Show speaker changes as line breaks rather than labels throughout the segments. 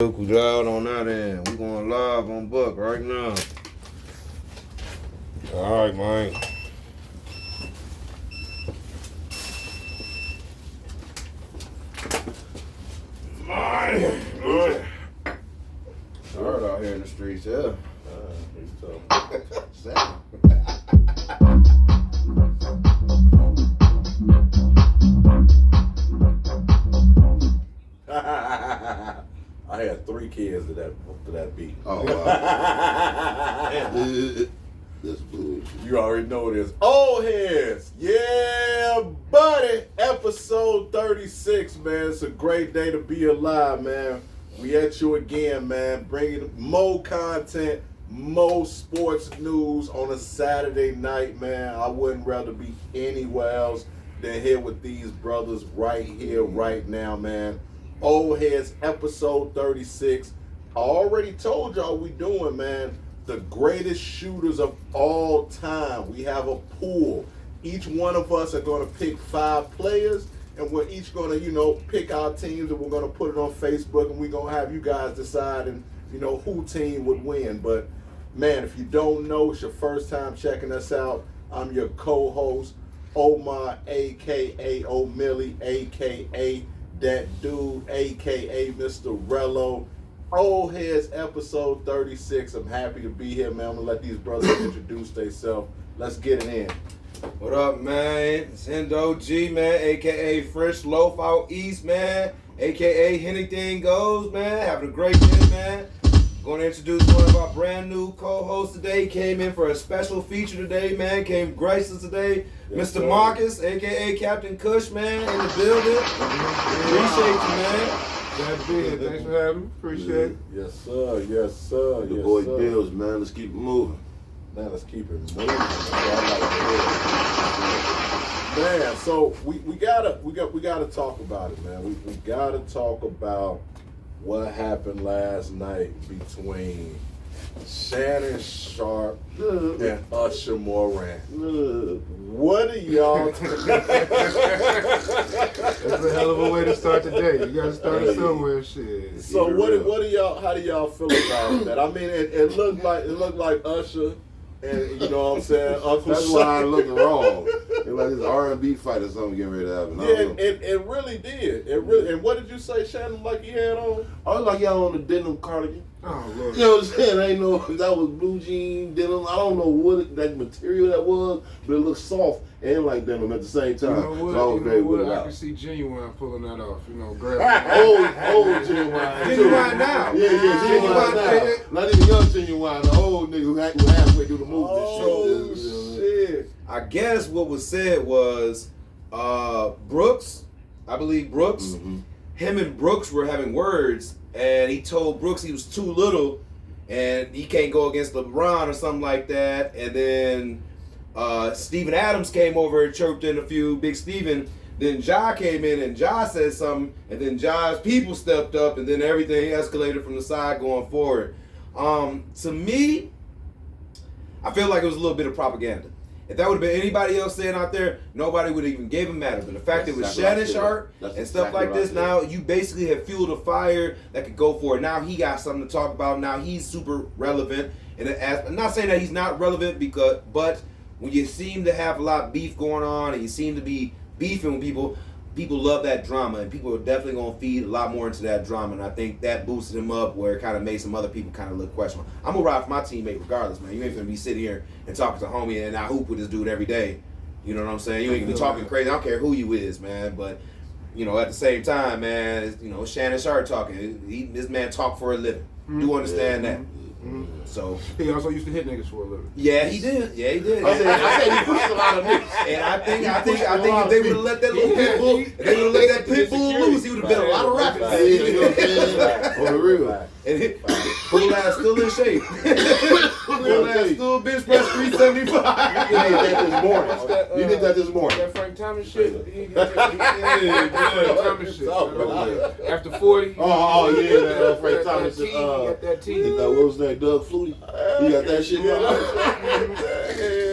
Loud on that end. We going live on Buck right now. All right, man. Hard out here in the streets, yeah.
I had 3 kids to that beat.
Oh, wow.
This bullshit. You already know this. Old Heads. Yeah, buddy. Episode 36, man. It's a great day to be alive, man. We at you again, man. Bringing more content, more sports news on a Saturday night, man. I wouldn't rather be anywhere else than here with these brothers right here, right now, man. Old Heads, episode 36. I already told y'all we doing, man, the greatest shooters of all time. We have a pool. Each one of us are going to pick 5 players, and we're each going to, pick our teams, and we're going to put it on Facebook, and we're going to have you guys decide, and who team would win. But, man, if you don't know, it's your first time checking us out. I'm your co-host, Omar, a.k.a. O'Milly, a.k.a. that dude, a.k.a. Mr. Rello. Old Heads, episode 36. I'm happy to be here, man. I'm going to let these brothers introduce themselves. Let's get it in.
What up, man? It's Endo G, man, a.k.a. Fresh Loaf out east, man, a.k.a. Anything Goes, man. Having a great day, man. Going to introduce one of our brand new co-hosts today. Came in for a special feature today, man. Came grace us today.
Yes,
Mr.
sir.
Marcus, a.k.a. Captain Kush, man, in the building. Appreciate you, man.
Glad to be here. Thanks for having me. Appreciate it.
Yes, sir. Yes, sir.
The
yes,
boy
sir.
Bills, man. Let's keep it moving.
Man, let's keep it moving. That's what I like to hear. Man, so we gotta talk about it, man. We gotta talk about what happened last night between Shannon Sharp and Usher Moran. What are y'all?
That's a hell of a way to start the day. You gotta start it somewhere, shit.
So what are y'all? How do y'all feel about that? I mean, it looked like Usher, and you know what I'm saying, Uncle
That's why I look wrong. It's like this R&B fight or something getting ready to happen.
Yeah, it really did. It really. And what did you say, Shannon? Like he had on?
I was like y'all on the denim cardigan.
Oh, Lord.
You know what I'm saying? I ain't know if that was blue jean denim. I don't know what that material that was, but it looked soft and like denim at the same time.
You know what?
So I was very good
I
out.
can see Genuine pulling that off. Grab
Old genuine.
Genuine now.
Yeah, genuine now. Not even young genuine. The old nigga who halfway through the movie.
Oh shit!
I guess what was said was Brooks, I believe Brooks, him and Brooks were having words, and he told Brooks he was too little and he can't go against LeBron or something like that. And then Steven Adams came over and chirped in a few, Big Steven. Then Ja came in and Ja said something, and then Ja's people stepped up, and then everything escalated from the side going forward. To me, I feel like it was a little bit of propaganda. If that would have been anybody else saying out there, nobody would have even gave him matter. But the fact that it was Shannon Sharp and stuff like this, now you basically have fueled a fire that could go for it. Now he got something to talk about. Now he's super relevant. And I'm not saying that he's not relevant, but when you seem to have a lot of beef going on and you seem to be beefing with people love that drama, and people are definitely going to feed a lot more into that drama, and I think that boosted him up where it kind of made some other people kind of look questionable. I'm going to ride for my teammate regardless, man. You ain't going to be sitting here and talking to homie and I hoop with this dude every day. You know what I'm saying? You ain't going to be talking crazy. I don't care who you is, man, but, at the same time, man, it's, Shannon Sharp talking. This man talk for a living. Do understand that. So
he also used to hit niggas for a living.
Yeah, he did.
I said he pushed a lot of niggas.
And I think if they would have let that little pit bull, if they would have let that pit bull loose, he would have been a lot of rapping.
You know what I'm saying? On the real.
And Bull ass still in shape. Bull ass still bench press 375.
You did that this morning.
That Frank Thomas shit. Frank Thomas shit. After 40.
Oh yeah, that Frank Thomas.
He got that team.
What was his name? Doug Flutie. You got that shit.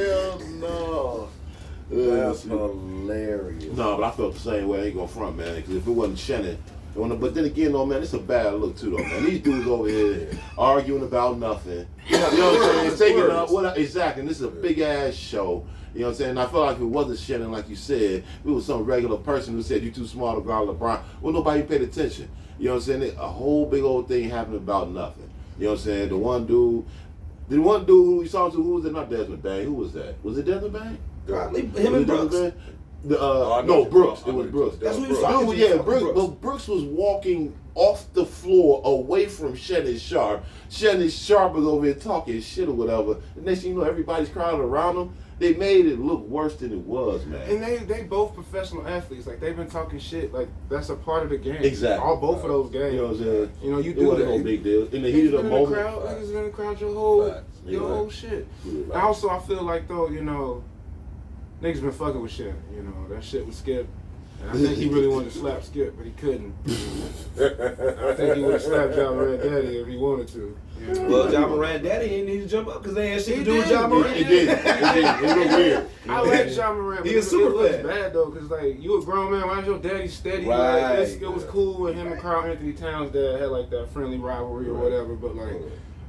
Hell no. That's hilarious.
No, but I felt the same way. I ain't gonna front, man. Because if it wasn't Shannon, But then again, though, man, it's a bad look too, though, man. These dudes over here arguing about nothing. You know what I'm saying? Taking up exactly. And this is a big ass show. You know what I'm saying? I feel like if it wasn't Shannon, like you said, if it was some regular person who said you too small to guard LeBron, well, nobody paid attention. You know what I'm saying? A whole big old thing happened about nothing. You know what I'm saying? The one dude who we saw to, who was it? Not Desmond Bain. Who was that? Was it Desmond Bain?
Probably him and Brooks.
No, Brooks. It was Brooks.
That's what he was talking to.
Yeah, Brooks was walking off the floor away from Shannon Sharp. Shannon Sharp was over here talking shit or whatever. The next thing you know, everybody's crowding around him. They made it look worse than it was, man.
And they both professional athletes. Like, they've been talking shit. Like, that's a part of the game.
Exactly.
Both of those games.
You know what I'm saying?
You know, you
It
do
wasn't
that.
no big deal. In the heat of the moment.
Niggas in the crowd your whole shit. And also, I feel like, though, you know, niggas been fucking with Shaq. You know, that shit with Skip. And I think he really wanted to slap Skip, but he couldn't. I think he would have slapped John Moran Daddy if he wanted to. You know?
Well, John Moran Daddy didn't need to jump up because they had shit to do with John Moran.
It did. It looked weird.
I like John Moran, but
He a super
it looks
fan.
bad though, because like, you a grown man, why's your daddy steady?
Right.
Like, it was cool when him and Carl Anthony Towns dad had like that friendly rivalry or whatever, but like,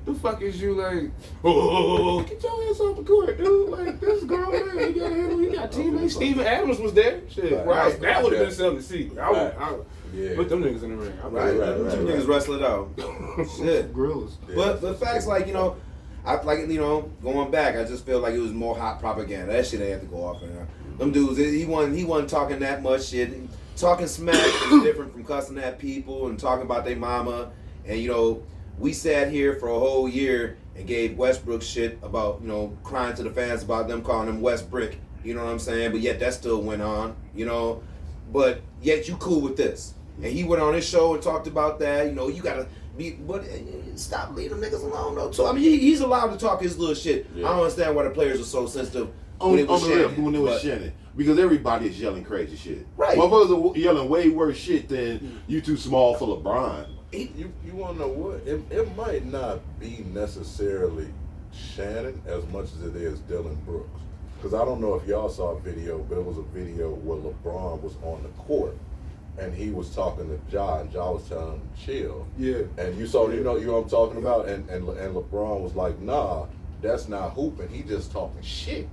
the fuck is you like, get your ass off the court, dude. Like, this grown man, you gotta handle, you got teammates. Steven Adams was there. Shit,
Right.
that would have been something to see. I would
Yeah.
put them niggas in the ring.
Right. Two niggas wrestle it out. Shit.
Gorillas.
But the facts, like, you know, going back, I just feel like it was more hot propaganda. That shit ain't have to go off in there. Them dudes, he wasn't talking that much shit. Talking smack is different from cussing at people and talking about their mama. And, you know, we sat here for a whole year and gave Westbrook shit about, you know, crying to the fans about them calling him West Brick. You know what I'm saying? But yet that still went on, you know. But yet you cool with this. And he went on his show and talked about that. You know, you gotta be, but stop leaving them niggas alone though. So I mean, he's allowed to talk his little shit.
Yeah.
I don't understand why the players are so sensitive
When
when
it
it was Shannon.
Shannon. Because everybody is yelling crazy shit.
Right.
Motherfuckers are yelling way worse shit than you too small for LeBron.
You want to know what? It might not be necessarily Shannon as much as it is Dylan Brooks. Because I don't know if y'all saw a video, but it was a video where LeBron was on the court and he was talking to Ja, and Ja was telling him to chill.
Yeah.
And you saw, you know what I'm talking about? And LeBron was like, nah, that's not hooping. He just talking shit.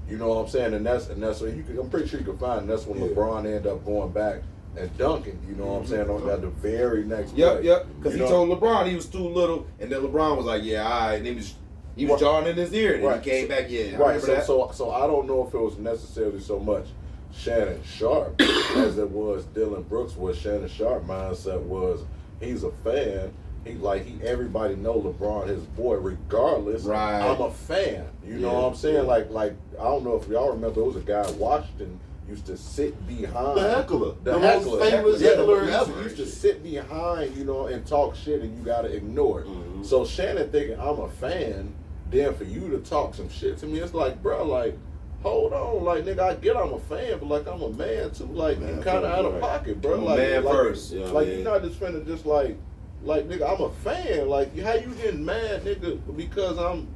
You know what I'm saying? And that's what I'm pretty sure you can find. And that's when LeBron ended up going back and dunking. You know what I'm saying? On that the very next play.
Yep. Because he told LeBron he was too little, and then LeBron was like, "Yeah, all right." And he was jawing in his ear, and then he came back. Yeah,
Right. So I don't know if it was necessarily so much Shannon Sharp as it was Dylan Brooks. Where Shannon Sharp mindset was he's a fan. Everybody know LeBron his boy regardless.
Right.
I'm a fan. You know what I'm saying? Like I don't know if y'all remember, there was a guy in Washington used to sit behind
The heckler.
The
most
heckler.
famous
Yeah,
heckler
he
ever.
used to sit behind, you know, and talk shit, and you gotta ignore it.
Mhm.
So Shannon thinking I'm a fan, then for you to talk some shit to me, it's like, bro, like, hold on, like, nigga, I get I'm a fan, but like I'm a man too. Like,
Man,
you kind of out of
right.
pocket, bro.
I'm a
Like,
man first.
Yeah,
like
man.
you're not just finna just like, nigga, I'm a fan. Like, how you getting mad, nigga, because I'm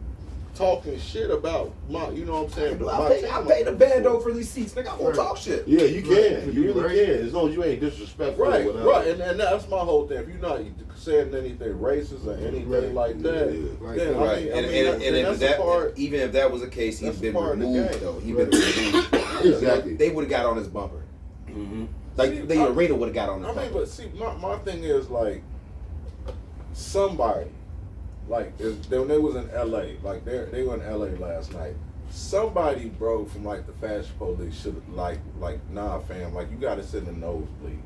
talking shit about my, you know what I'm saying?
I pay the bando for these seats, nigga. I won't talk shit.
Yeah, you can.
Right.
You really can. As long as you ain't disrespectful or
Right,
whatever.
right, and that's my whole thing. If you're not saying anything racist or anything like that,
Yeah.
then
Right,
I mean,
and
that's
if that,
a part.
even if that was the case, he'd
That's
been
part of the
removed
game.
though. He'd been removed.
Exactly.
They would have got on his bumper.
Mm-hmm.
Like
See,
the arena would have got on his
I mean,
bumper.
but see, my thing is like somebody, like when they was in LA, like they were in LA last night. Somebody, bro, from like the fashion police should like nah, fam, like you gotta sit in the nosebleeds.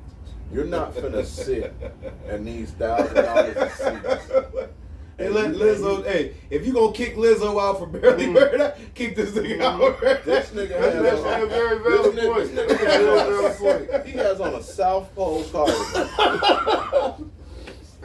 You're not finna sit in these $1,000 seats.
Hey, let Lizzo. Hey, if you gonna kick Lizzo out for barely murder, kick this nigga out.
This nigga
That's a very valid point.
this nigga has on- he has on a South Pole cardigan.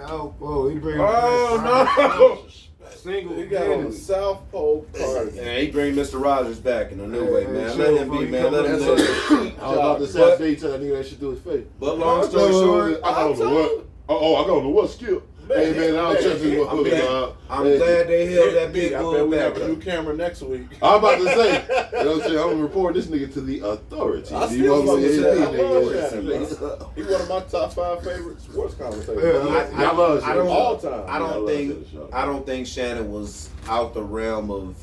Oh, he bring.
Oh no!
Single.
He got on a South Pole cardigan.
Yeah, he bring Mr. Rogers back in a new way,
Hey,
man.
chill,
Let him
bro.
be,
He
man.
come
Let
on
him
that
live.
I was about to say,
But-
I bet you tell that nigga that shit to his face.
But long story short,
I got on the what? Oh, I got on the what, Skip? Hey, man, I don't trust this motherfucker.
I'm glad they held that big
I
bull
bet we
back
have a new camera next week.
I'm about to say, you know what I'm saying? I'm gonna report this nigga to the authorities.
I
You
still
know what I'm
fucking
saying?
say, I love Shannon, bro. He one of my top 5 favorite sports commentators.
Yeah,
I love
I don't,
all time.
I don't think Shannon was out the realm of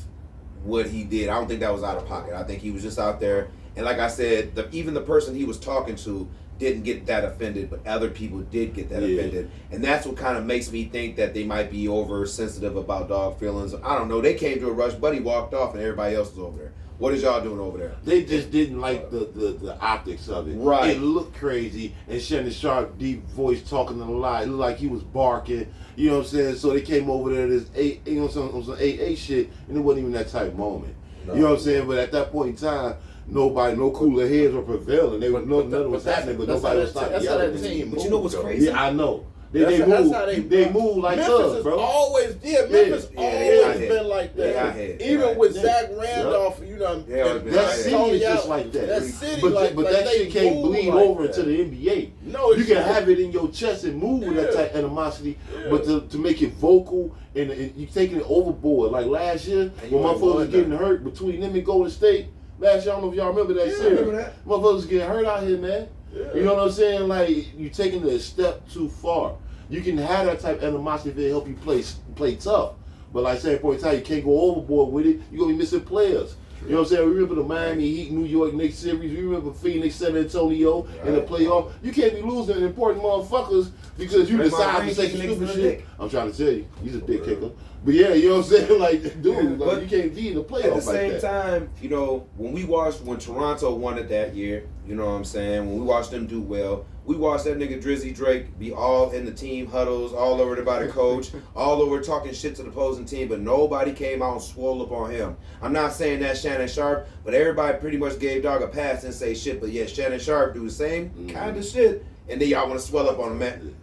what he did. I don't think that was out of pocket. I think he was just out there. And like I said, even the person he was talking to didn't get that offended, but other people did get that offended. And that's what kind of makes me think that they might be oversensitive about dog feelings. I don't know. They came to a rush. Buddy walked off and everybody else was over there. What is y'all doing over there?
They just didn't like the optics of it.
Right.
It looked crazy, and Shannon Sharp, deep voice, talking a lot. It looked like he was barking. You know what I'm saying? So they came over there to this you know, some AA shit, and it wasn't even that type moment. No. You know what I'm saying? But at that point in time, no cooler heads were prevailing. They none was happening, but nobody was stopping yelling.
That's how that team.
But you know what's crazy?
Yeah, I know. They move like
Memphis
us,
is
bro.
Memphis always been like that. Even with Zach Randolph, you know,
that city is just like that.
That city,
but that shit can't bleed over into the NBA.
No,
you can have it in your chest and move with that type of animosity, but to make it vocal and you taking it overboard. Like last year, when motherfuckers was getting hurt between them and Golden State. Last year, I don't know if y'all remember that series.
Remember that?
Motherfuckers was getting hurt out here, man. Yeah. You know what I'm saying? Like, you taking it a step too far. You can have that type of animosity if it help you play tough. But like saying point in time, you can't go overboard with it. You're going to be missing players. You know what I'm saying? We remember the Miami Heat, New York Knicks series. We remember Phoenix, San Antonio in the playoff. You can't be losing important motherfuckers because you decide to say stupid shit. I'm trying to tell you, he's a dick kicker. But yeah, you know what I'm saying? Like, dude, like, you can't be in the playoff
at the same
like that.
time, you know, when Toronto won it that year, you know what I'm saying? When we watched them do well, we watched that nigga Drizzy Drake be all in the team huddles, all over about the coach, all over talking shit to the opposing team, but nobody came out and swole up on him. I'm not saying that's Shannon Sharp, but everybody pretty much gave dog a pass and say shit, but yeah, Shannon Sharp do the same kind of shit, and then y'all want to swell up on him, man.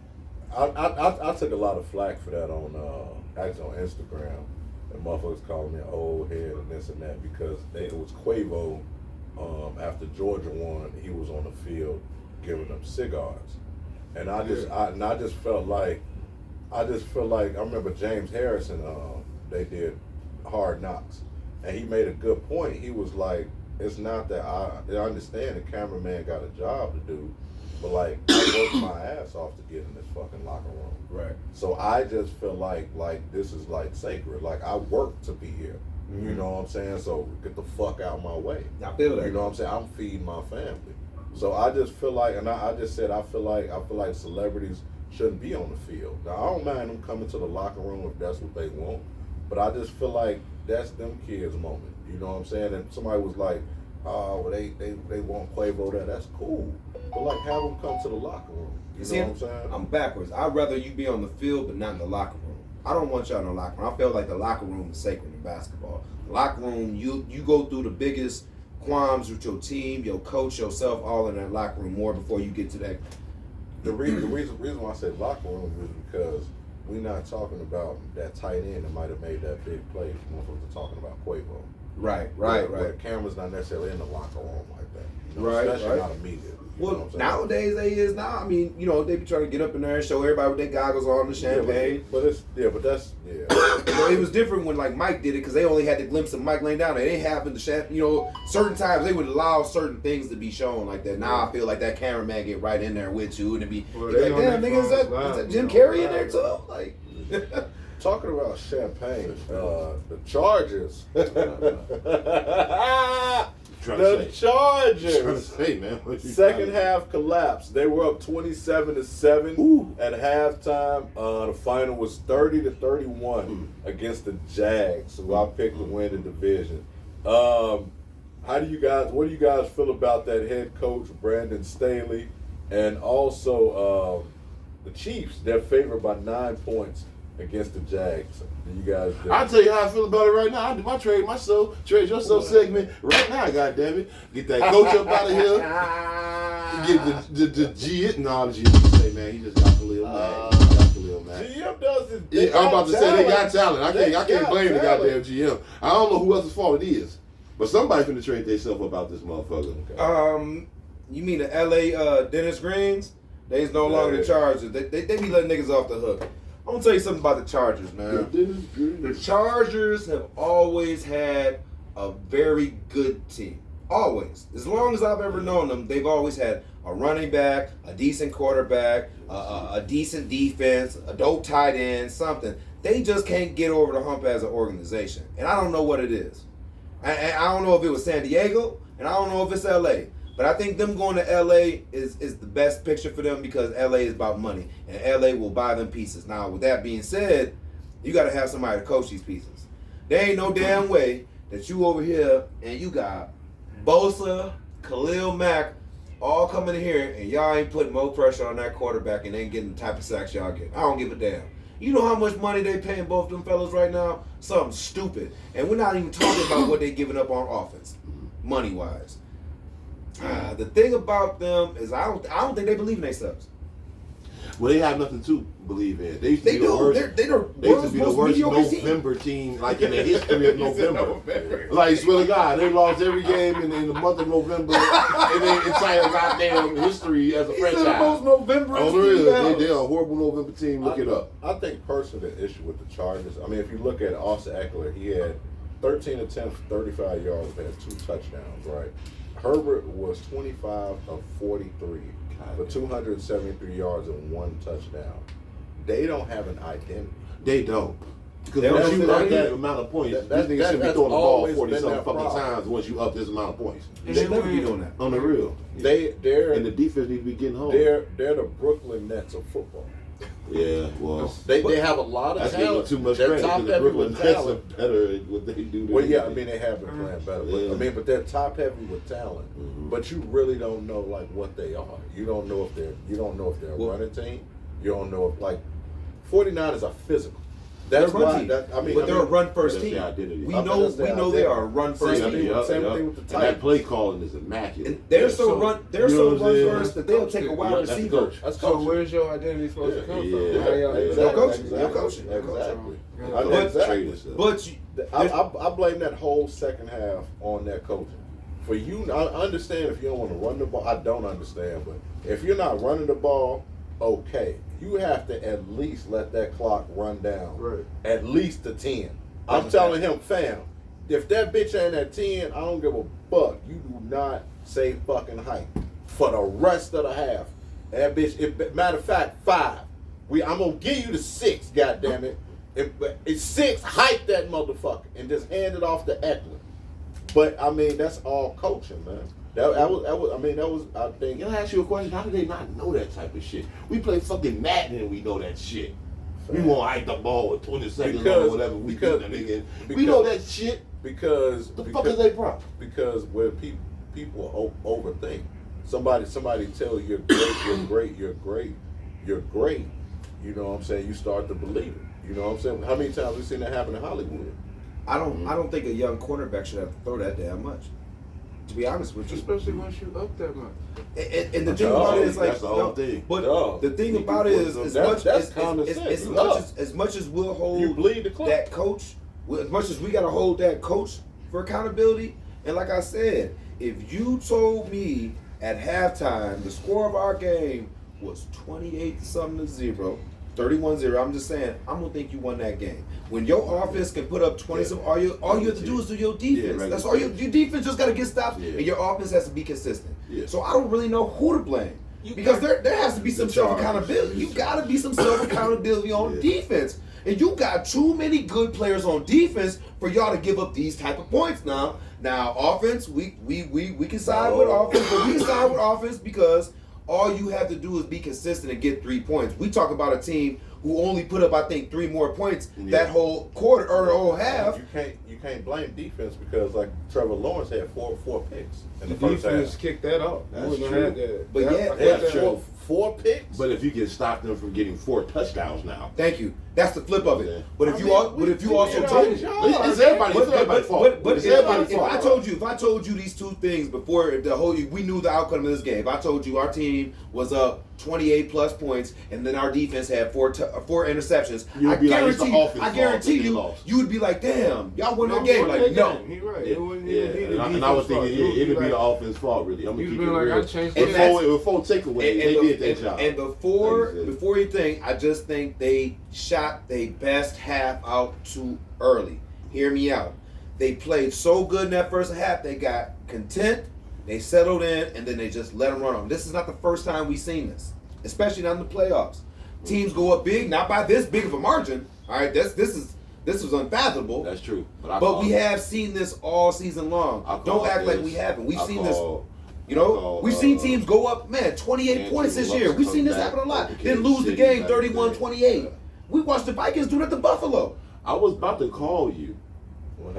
I took a lot of flack for that actually on Instagram, and motherfuckers calling me an old head and this and that because it was Quavo. After Georgia won, he was on the field giving them cigars, and I just felt like I remember James Harrison. They did Hard Knocks, and he made a good point. He was like, it's not that I understand the cameraman got a job to do. But like, I worked my ass off to get in this fucking locker room.
Right.
So I just feel like this is like sacred. Like I work to be here. Mm-hmm. You know what I'm saying? So get the fuck out of my way.
I feel that.
You know what I'm saying? I'm feeding my family. So I just feel like, and I just said I feel like celebrities shouldn't be on the field. Now I don't mind them coming to the locker room if that's what they want. But I just feel like that's them kids' moment. You know what I'm saying? And somebody was like, oh, well, they want Quavo there. That's cool. But like, have them come to the locker room. You know what I'm saying?
I'm backwards. I'd rather you be on the field, but not in the locker room. I don't want y'all in the locker room. I feel like the locker room is sacred in basketball. The locker room, you go through the biggest qualms with your team, your coach, yourself, all in that locker room more before you get to that.
The reason why I said locker room is because we're not talking about that tight end that might have made that big play. Motherfuckers are talking about Quavo.
Right.
Where the camera's not necessarily in the locker room like that. You know, especially not immediately.
Well, nowadays they is now. I mean, you know, they be trying to get up in there and show everybody with their goggles on, the champagne. It was different when like Mike did it because they only had the glimpse of Mike laying down. They didn't have certain times they would allow certain things to be shown like that. Now I feel like that cameraman get right in there with you and be like, damn, nigga, is that Jim Carrey in there too? Like.
Talking about champagne, the Chargers. Chargers.
Hey man,
second half collapsed. They were up 27-7 at halftime. The final was 30-31 against the Jags, who I picked to win the division. What do you guys feel about that head coach Brandon Staley, and also the Chiefs? They're favored by 9 points against the Jags.
I'll tell you how I feel about it right now. I do my trade yourself segment right now, goddammit. Get that coach up out of here. Get the G no, the G say, man, he just got to live, man.
GM does it.
I'm about to say they got talent. I can't blame the goddamn GM. I don't know who else's fault it is. But somebody finna trade themselves about this motherfucker.
Okay. You mean the LA Dennis Greens? They's no longer the Chargers. They be letting niggas off the hook. I'm gonna tell you something about the Chargers, man. The Chargers have always had a very good team. Always. As long as I've ever known them, they've always had a running back, a decent quarterback, a decent defense, a dope tight end, something. They just can't get over the hump as an organization. And I don't know what it is. I don't know if it was San Diego, and I don't know if it's LA. But I think them going to LA is the best picture for them because LA is about money. And LA will buy them pieces. Now, with that being said, you got to have somebody to coach these pieces. There ain't no damn way that you over here and you got Bosa, Khalil Mack, all coming in here and y'all ain't putting more pressure on that quarterback and ain't getting the type of sacks y'all get. I don't give a damn. You know how much money they paying both them fellas right now? Something stupid. And we're not even talking about what they giving up on offense, money-wise. The thing about them is I don't think they believe in themselves.
Well, they have nothing to believe in. They used to
They
be the
do.
worst.
They're
They used to be the
most
worst
mediocre team.
November team, like in the history of November. Like, swear to God, they lost every game in the month of November in their entire goddamn history as a
He's the most
franchise.
November
On the real, they're a horrible November team. Look it up.
I think personally the issue with the Chargers, I mean, if you look at Austin Eckler, he had 13 attempts, 35 yards, but had 2 touchdowns, right? Herbert was 25 of 43 for 273 yards and 1 touchdown. They don't have an identity.
They don't. Because
They
once
don't
you
have
up
that
that amount of points,
that-
these niggas should be
that's
throwing the ball
always
40
been
something
their
fucking
problem.
times once you up this amount of points.
They should never be doing that.
On the real.
They're
And the defense needs to be getting home.
they're the Brooklyn Nets of football.
Yeah, well.
They have a lot of
That's giving
talent.
them too much
They're
credit
top
because the
heavy
Brooklyn
with
Nets are
talent.
better at what they do. than
Well, yeah, I
they
mean they have been playing better. But,
Yeah.
but they're top heavy with talent. But you really don't know like what they are. You don't know if they're a running team. You don't know if 49ers are physical. That's
They're a run
why.
team.
But
they're a run first
That's
team.
their identity.
We
I mean,
know
that's their
they are a
identity.
run first
Same
team.
thing with the
And
Titans.
that play calling is immaculate.
And they're
Yeah,
so run
you know what I'm
run
saying?
first that they'll take a wide
That's the
receiver.
coach.
That's
So
coaching.
where's your identity supposed to come
Yeah.
from? How y'all-
Exactly.
Your coaching. Your coaching.
Exactly.
Yeah.
I mean,
But-
exactly.
But you,
I blame that whole second half on that coaching. For you, I understand if you don't want to run the ball. I don't understand, but if you're not running the ball, okay, you have to at least let that clock run down.
Right.
At least to 10. I'm telling him, fam, if that bitch ain't at 10, I don't give a fuck. You do not say fucking hype for the rest of the half. That bitch. Matter of fact, 5. I'm gonna give you the 6. Goddamn it. It's 6. Hype that motherfucker and just hand it off to Eckler. But I mean, that's all coaching, man. That was. I think.
Can I ask you a question? How do they not know that type of shit? We play fucking Madden and we know that shit. We won't hike the ball with 20 seconds or whatever we do that nigga. We know that shit.
Because
The fuck is they problem?
Because when people overthink, somebody tell you you're great. You know what I'm saying? You start to believe it. You know what I'm saying? How many times we seen that happen in Hollywood?
I don't think a young quarterback should have to throw that damn much. To be honest with you.
Especially once you up that much.
And the thing about it is like
that's the whole thing.
But
Dog.
the thing about it is as much as we'll hold
You bleed the clock.
that coach, as much as we gotta hold that coach for accountability, and like I said, if you told me at halftime the score of our game was 28-0, 31-0, I'm just saying, I'm gonna think you won that game. When your offense can put up 20 some, all you have to do is do your defense.
Yeah,
That's all your defense just gotta get stops,
Yeah.
and your offense has to be consistent.
Yeah.
So I don't really know who to blame. Because there has to be some self accountability. You gotta be some self accountability on defense. And you got too many good players on defense for y'all to give up these type of points now. Now offense, we can side with offense, but we can side with offense because all you have to do is be consistent and get 3 points. We talk about a team who only put up, I think, 3 more points that whole quarter or the whole half.
You can't blame defense because like Trevor Lawrence had four picks in the
The
first
defense
half.
kicked that off.
That's
We wouldn't
true.
have had that.
But
That-
yeah,
I
They
thought
had
that-
four picks.
But if you can stop them from getting 4 touchdowns now.
Thank you. That's the flip of it.
Yeah.
But if you also told
It's everybody's fault.
But
It's everybody's
if I
fault.
told you these 2 things before we knew the outcome of this game. If I told you our team was up 28 plus points and then our defense had 4 interceptions,
You'd be like, it's the offense fault
I guarantee
that they
you,
lost.
you would be like, damn, y'all won
No,
that game.
won
Like,
that
no.
game. He right.
Yeah,
It wouldn't
yeah.
even be the
And I was
defense
thinking
fault.
it'd be
like-
the offense fault, really. I'm gonna
You'd
keep
be
it
like,
real.
I changed
And
Before takeaway, they did their job.
And before anything, I just think they shot their best half out too early. Hear me out. They played so good in that first half, they got content, they settled in, and then they just let them run on. This is not the first time we've seen this, especially not in the playoffs. Teams go up big, not by this big of a margin. All right, this is unfathomable.
That's true.
But we have seen this all season long. Don't act like we haven't. We've seen this. You know, we've seen teams go up, man, 28 points this year. We've seen this happen a lot. Then lose the game 31-28. We watched the Vikings do that to Buffalo.
I was about to call you.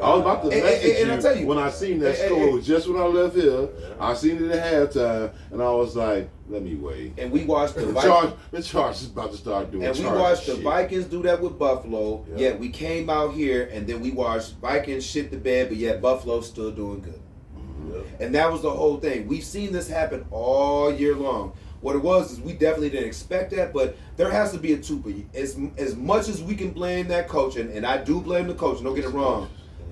I was about to message you,
I tell you
when I seen that score. It was just when I left here. I seen it at halftime, and I was like, "Let me wait."
And we watched the Vikings.
The Chargers about to start doing.
And we watched the Vikings do that with Buffalo. Yet we came out here, and then we watched Vikings shit the bed, but yet Buffalo's still doing good. And that was the whole thing. We've seen this happen all year long. What it was is we definitely didn't expect that, but there has to be a two. As much as we can blame that coach, and I do blame the coach, don't get it wrong.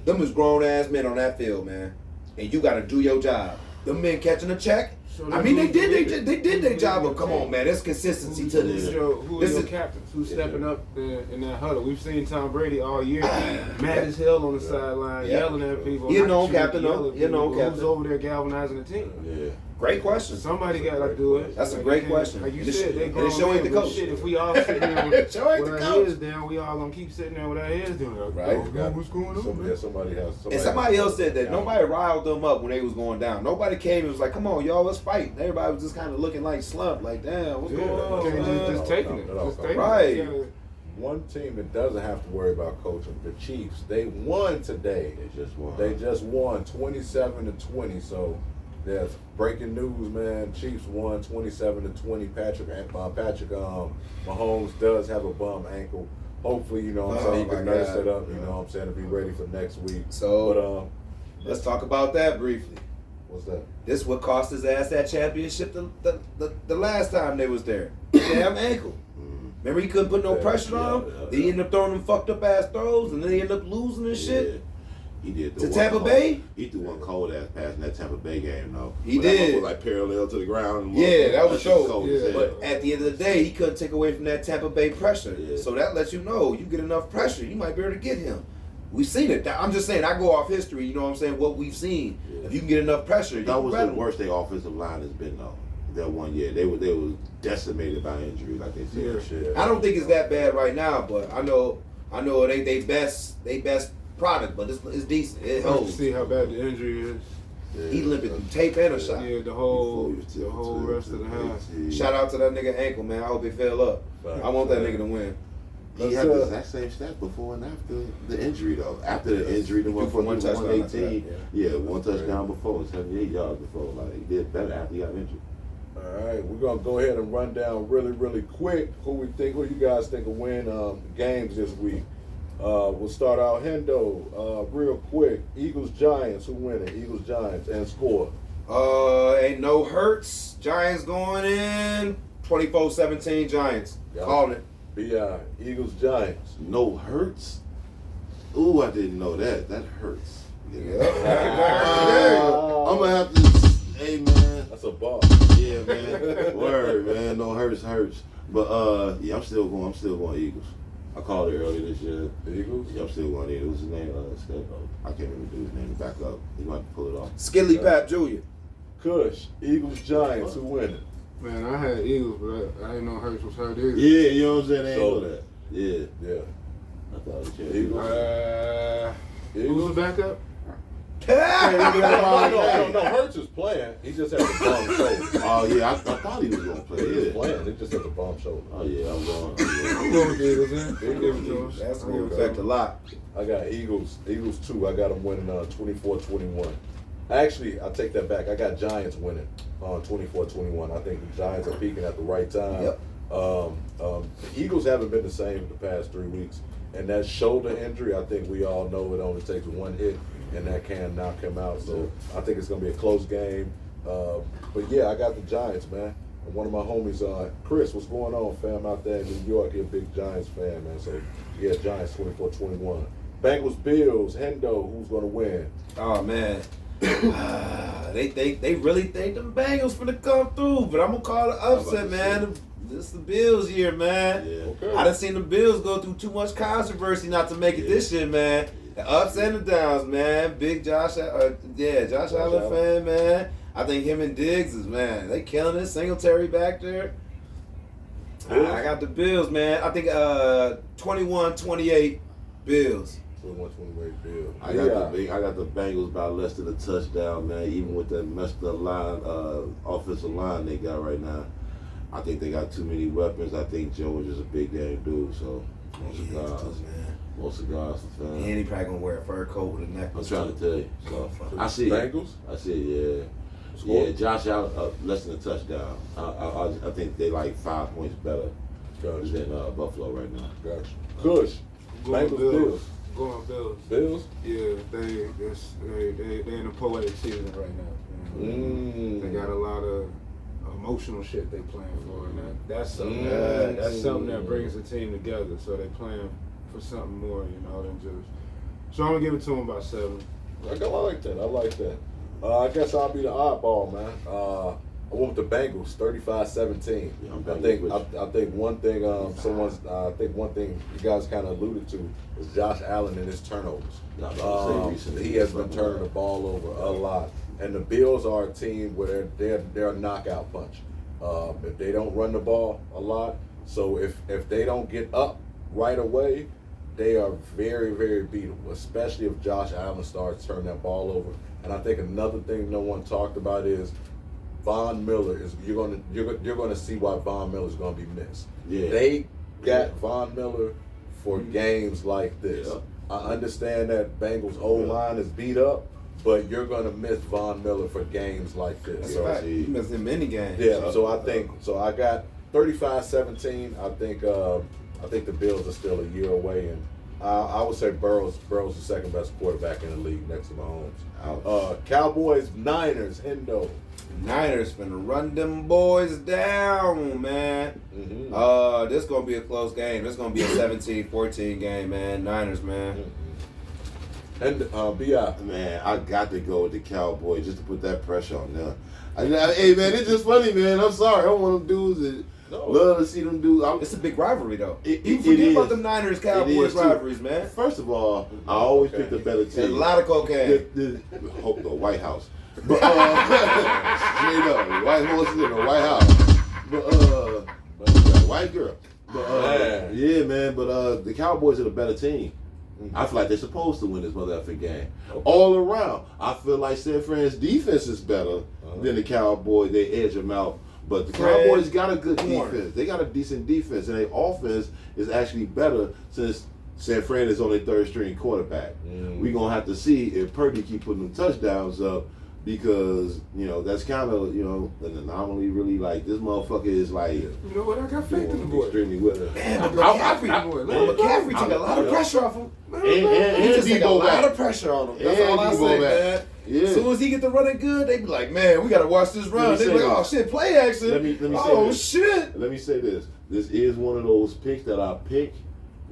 Them is grown-ass men on that field, man. And you got to do your job. Them men catching a check. I mean, they did their job, but come on, man. There's consistency to this.
Who are your captains? Who's stepping up in that huddle? We've seen Tom Brady all year, mad as hell on the sideline, yelling at people.
You know, captain.
Who's over there galvanizing the team?
Yeah.
Great question.
Somebody got to do it.
That's a great question.
Like you said, they grown
and it show ain't the coach.
Shit, if we all sitting there with our heads down, we all gonna keep sitting there with our heads down.
Right.
What's going on?
Yeah,
somebody else said that nobody riled them up when they was going down. Nobody came and was like, "Come on, y'all, let's fight." And everybody was just kind of looking like slumped, like, "Damn, what's going on?"
Just taking it.
Right.
One team that doesn't have to worry about coaching, the Chiefs. They won today. They just won 27-20. So there's breaking news, man. Chiefs won 27-20. Patrick Mahomes does have a bum ankle. Hopefully, you know what I'm saying, he can nurse it up, you know what I'm saying, to be ready for next week.
So, let's talk about that briefly.
What's that?
This what cost his ass that championship the last time they was there. Damn ankle. Remember he couldn't put no pressure on him? He ended up throwing them fucked up ass throws, and then he ended up losing and shit.
He did
to Tampa Bay.
He threw one cold ass pass in that Tampa Bay game, though.
He did.
Was like parallel to the ground.
Yeah, that was so. Yeah. But at the end of the day, he couldn't take away from that Tampa Bay pressure. Yeah. So that lets you know you get enough pressure, you might be able to get him. We've seen it. I'm just saying, I go off history. You know what I'm saying? What we've seen. Yeah. If you can get enough pressure,
that was the worst their offensive line has been though. That 1 year, they were decimated by injury, like they said.
Yeah. Shit. I don't think it's that bad right now, but I know it ain't they best product, but it's decent. It holds.
See how bad the injury is.
Yeah. He limping through tape and a shot.
Yeah, the whole rest of the half.
Shout out to that nigga ankle, man. I hope it fell up. I want that nigga to win.
He had the exact same stats before and after the injury, though. After the injury, the one for 118. Yeah, one touchdown before, 78 yards before. Like he did better after he got injured.
All right, we're gonna go ahead and run down really quick who you guys think will win games this week. We'll start out Hendo real quick. Eagles Giants, who win it? Eagles Giants and score.
Ain't no Headz. Giants going in 24-17 Giants. Called it.
B.I. Eagles Giants.
No Headz. Ooh, I didn't know that. That hurts.
Yeah.
I'm gonna have to. Hey man,
that's a bar.
Yeah, man. Word, man. No hurts. But yeah, I'm still going Eagles. I called it earlier this year.
The Eagles?
Yeah, I'm still going Eagles. What's his name? I can't remember his name. Back up. He might pull it off.
Skilly Pap Jr.
Kush. Eagles Giants. Who win it?
Man, I had Eagles, but I didn't know Headz was hurt either.
Yeah, you know what I'm saying? They ain't know that. Yeah. I thought it was
Eagles.
Who's the backup?
No, Headz is playing. He just has a bum shoulder.
Oh yeah, I thought he was gonna play.
He was playing. He just has a bum shoulder.
Oh yeah, I'm going
with the Eagles, man.
That's gonna affect a lot.
I got Eagles 2. I got them winning 24-21. Actually, I take that back. I got Giants winning 24-21. I think the Giants are peaking at the right time.
Yep.
The Eagles haven't been the same the past 3 weeks. And that shoulder injury, I think we all know it only takes one hit, and that can knock him out. So I think it's going to be a close game. But yeah, I got the Giants, man. One of my homies, Chris, what's going on, fam, out there in New York? He's a big Giants fan, man. So yeah, Giants 24-21. Bengals, Bills, Hendo, who's going to win?
Oh, man. They really think them Bengals finna come through, but I'm gonna call it upset, man. this the Bills year, man.
Yeah.
Okay.
I done seen the Bills go through too much controversy not to make it this year, man. The ups and the downs, man. Big Josh Allen fan, man. I think him and Diggs is, man, they killing it. Singletary back there. I got the Bills, man. I think 21-28 Bills.
21-28 Bills.
I got the Bengals by less than a touchdown, man. Even with that messed up line, offensive line they got right now. I think they got too many weapons. I think George is a big damn dude, so more cigars for fun.
And he probably gonna wear a fur coat with a
I'm
necklace.
trying to tell you. So I see
Bengals?
I see it, yeah.
Score?
Yeah, Josh Allen less than a touchdown. I think they like 5 points better than Buffalo right now.
Gotcha. Kush. Bengals, Bills.
Going Bills.
Bills?
Yeah, they in a poetic season right now. They got a lot of emotional shit they playing for, and that's something. That's something that brings the team together. So they playing for something more, than just. So I'm gonna give it to them by 7.
I like that. I guess I'll be the oddball, man. I went with the Bengals, 35-17.
Yeah,
I think one thing one thing you guys kind of alluded to is Josh Allen and his turnovers. He has been turning the ball over a lot, and the Bills are a team where they're a knockout punch. If they don't run the ball a lot, so if they don't get up right away, they are very, very beatable, especially if Josh Allen starts turning that ball over. And I think another thing no one talked about is Von Miller is you're gonna see why Von Miller is gonna be missed.
Yeah.
They got Von Miller for games like this.
Yeah.
I understand that Bengals O-line is beat up, but you're gonna miss Von Miller for games like this.
That's right. You missed him many games.
Yeah, so I got 35-17. I think the Bills are still a year away, and I would say Burrow's the second best quarterback in the league next to Mahomes. Cowboys, Niners, Hendo.
Niners finna run them boys down, man.
Mm-hmm.
This gonna be a close game. This gonna be a 17-14 game, man. Niners, man.
And B.I.
Man, I got to go with the Cowboys just to put that pressure on them. Hey, man, it's just funny, man. I'm sorry. I'm one of them dudes that love to see them dudes.
It's a big rivalry, though.
You
forget about them Niners-Cowboys rivalries, man.
First of all, I always pick the better team.
There's a lot of cocaine.
Hope the White House. But straight up, white horses in the White House. But white girl. But yeah, man. But the Cowboys are the better team. I feel like they're supposed to win this motherfucking game. All around, I feel like San Fran's defense is better than the Cowboys. They edge them out. But the Cowboys got a good defense. They got a decent defense, and their offense is actually better since San Fran is on their third string quarterback. We're going to have to see if Purdy keep putting them touchdowns up, because, that's kind of, an anomaly, really. Like, this motherfucker is like,
You know what? I got faith in the boy.
extremely well.
McCaffrey took a lot of pressure off him.
And
He just take a
Debo
lot
back.
of pressure on him. That's
And
all I
Debo
say,
back.
man.
Yeah.
As soon as he get the running good, they be like, man, we got to watch this run. They be like, oh, shit, play action.
Let me say this.
Shit.
Let me say this. This is one of those picks that I pick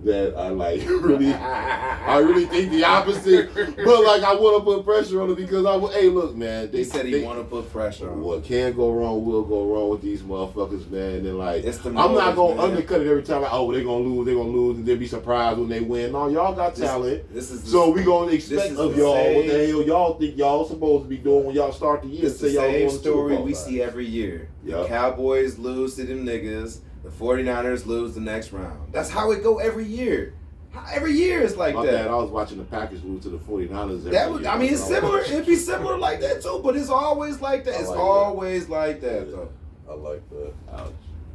that I like really, I really think the opposite. But like, I want to put pressure on it because hey, look, man.
He said he want to put pressure on.
What can go wrong will go wrong with these motherfuckers, man. And then like, I'm
noise,
not gonna
man.
undercut it every time. Like, oh, they're gonna lose, and they'll be surprised when they win. No, y'all got talent. So we gonna expect of y'all what the hell y'all think y'all supposed to be doing when y'all start the year.
It's the same story we see every year.
Yep.
The Cowboys lose to them niggas. The 49ers lose the next round. That's how it go every year. Every year it's like
My
that.
bad, I was watching the Packers lose to the 49ers every year.
I mean, it's similar. It'd be similar like that too, but it's always like that. It's always like that, though.
I like that. Ouch.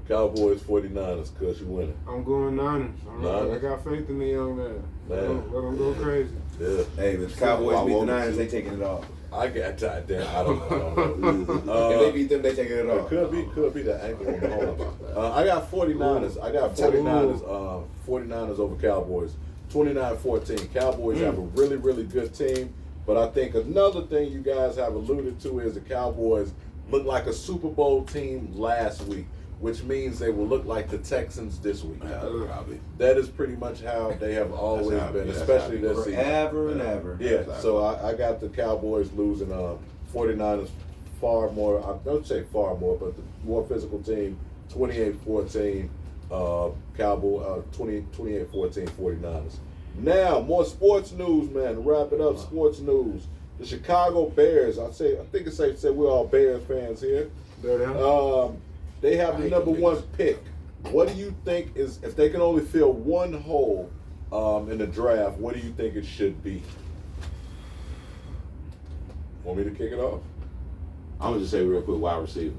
Cowboys, 49ers, cuz you winning.
I'm going Niners.
Niners?
I got faith in the young man. Let him go crazy.
Yeah.
Hey, if the Cowboys beat the Niners, they taking it off.
I got tied down. I don't know.
If they beat them, they taking it off.
It could be the ankle on Mahomes. I got 49ers. I got 49ers over Cowboys. 29-14. Cowboys have a really, really good team. But I think another thing you guys have alluded to is the Cowboys look like a Super Bowl team last week, which means they will look like the Texans this week.
Probably.
That is pretty much how they have always been, especially this season.
Forever and ever.
Yeah, so I got the Cowboys losing. 49ers far more, I don't say far more, but the more physical team. 28-14 Cowboy, 28-14 49ers. Now, more sports news, man. To wrap it up, sports news. The Chicago Bears, I think it's safe to say we're all Bears fans here. They have the number 1 pick. What do you think is, if they can only fill one hole in the draft, what do you think it should be? Want me to kick it off?
I'm gonna just say real quick, wide receiver.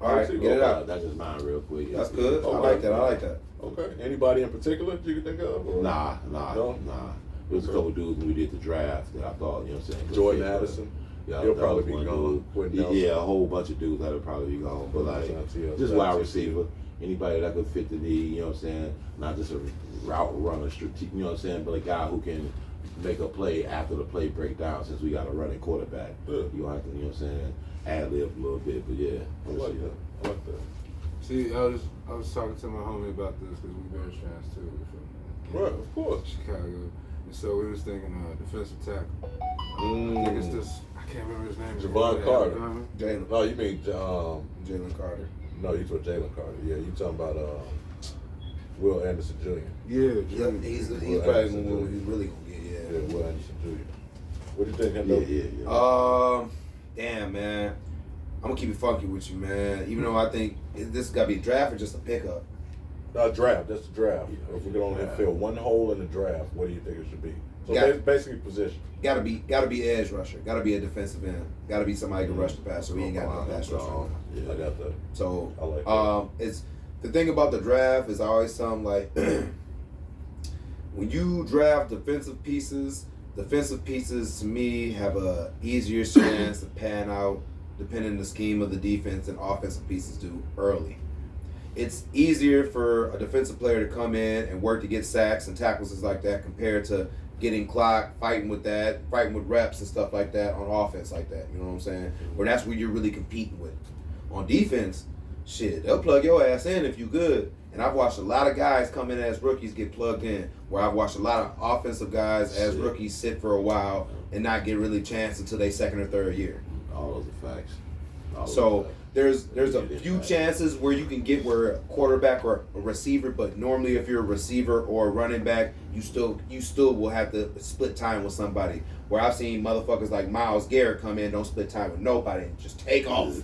All right, get it out.
That's just mine real quick.
That's good.
Okay.
I like that.
Okay. Anybody in particular you can think of? Or?
Nah. There was a couple dudes when we did the draft that I thought, you know what I'm saying?
Jordan Addison.
Yeah,
he'll probably be gone.
Yeah, a whole bunch of dudes that'll probably be gone. But like, just wide receiver. Anybody that could fit the need, you know what I'm saying? Not just a route runner, you know what I'm saying? But a guy who can make a play after the play breakdown, since we got a running quarterback.
Yeah.
You gonna have to, you know what I'm saying, ad-lib a little bit, but yeah.
I like that.
See, I was talking to my homie about this because we Bears fans too.
Right, of course.
Chicago. And so we was thinking defensive tackle. I think it's this, I can't remember his name.
Javon Carter.
Jalen.
No, you mean
Jalen Carter.
No, you talking Jalen Carter. Yeah, you talking about Will Anderson Jr.
Yeah,
He's
Will
probably
Anderson
who
Jr.
he's really gonna get.
Yeah, Will Anderson Jr. What do you think, Hendo?
Yeah.
Damn, man. I'm gonna keep it funky with you, man. Even though I think this got to be a draft or just a pickup.
Draft. That's the draft.
Yeah,
if we could only fill one hole in the draft, what do you think it should be? So
Got-
basically position.
Gotta be edge rusher. Gotta be a defensive end. Gotta be somebody who can rush the pass. So we ain't got no pass rush right now.
Yeah, I got that.
So
I like that.
it's the thing about the draft is always something like when you draft defensive pieces to me have a easier chance to pan out depending on the scheme of the defense than offensive pieces do early. It's easier for a defensive player to come in and work to get sacks and tackles and like that compared to getting clock, fighting with reps and stuff like that on offense like that. You know what I'm saying? Where that's where you're really competing with. On defense, shit, they'll plug your ass in if you good. And I've watched a lot of guys come in as rookies get plugged in. Where I've watched a lot of offensive guys as rookies sit for a while and not get really a chance until they second or third year.
All those are facts.
So there's a few chances where you can get where a quarterback or a receiver, but normally if you're a receiver or a running back, you still will have to split time with somebody. Where I've seen motherfuckers like Myles Garrett come in, don't split time with nobody, and just take off.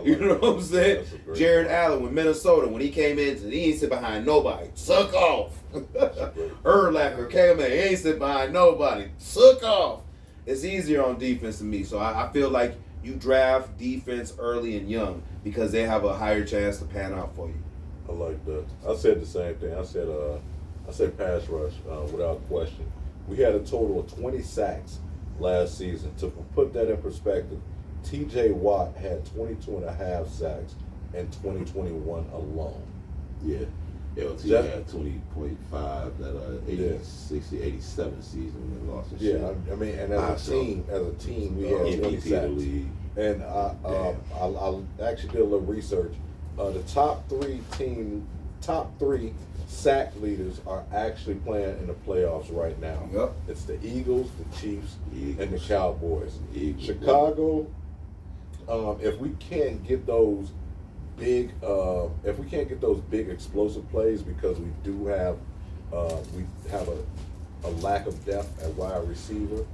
You know what I'm saying? Jared Allen with Minnesota, when he came in, he ain't sit behind nobody. Suck off. Urlacher came in, he ain't sit behind nobody. Suck off. It's easier on defense to me. So I feel like you draft defense early and young because they have a higher chance to pan out for you.
I like that. I said the same thing. I said pass rush without question. We had a total of 20 sacks last season. To put that in perspective, T.J. Watt had 22 and a half sacks in 2021 alone.
Yeah. LT had 20.5 that 87 season when they lost the shit.
I mean, and as a team, we had 20 sacks. And I actually did a little research. The top three sack leaders are actually playing in the playoffs right now.
Yep.
It's the Eagles, the Chiefs, and the Cowboys.
Eagles.
Chicago, if we can't get those big explosive plays, because we do have a lack of depth at wide receiver,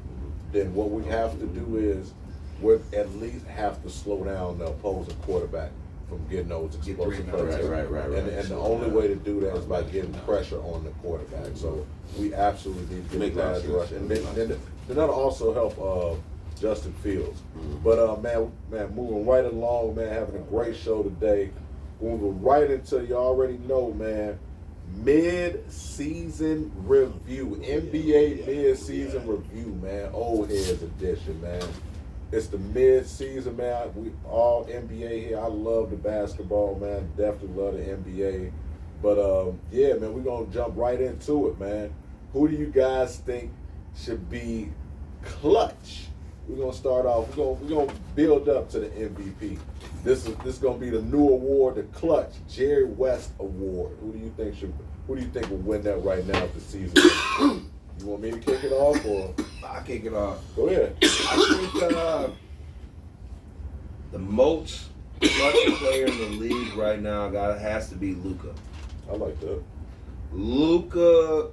then what we have to do is we at least have to slow down the opposing quarterback from getting those explosive plays.
Right.
And the only way to do that is by getting pressure on the quarterback. So we absolutely need to get a pass rush, and then that'll also help Justin Fields. But man, moving right along, man, having a great show today. Moving right into, you already know, man, mid-season review, NBA mid-season review, man. Old Heads edition, man. It's the mid-season, man. We all NBA here. I love the basketball, man. Definitely love the NBA. But yeah, man, we're gonna jump right into it, man. Who do you guys think should be clutch? We're gonna start off. We're gonna build up to the MVP. This is gonna be the new award, the Clutch Jerry West Award. Who do you think will win that right now if the season? You want me to kick it off, or
I'll kick it off.
go ahead?
I think the most clutch player in the league right now has to be Luka.
I like that.
Luka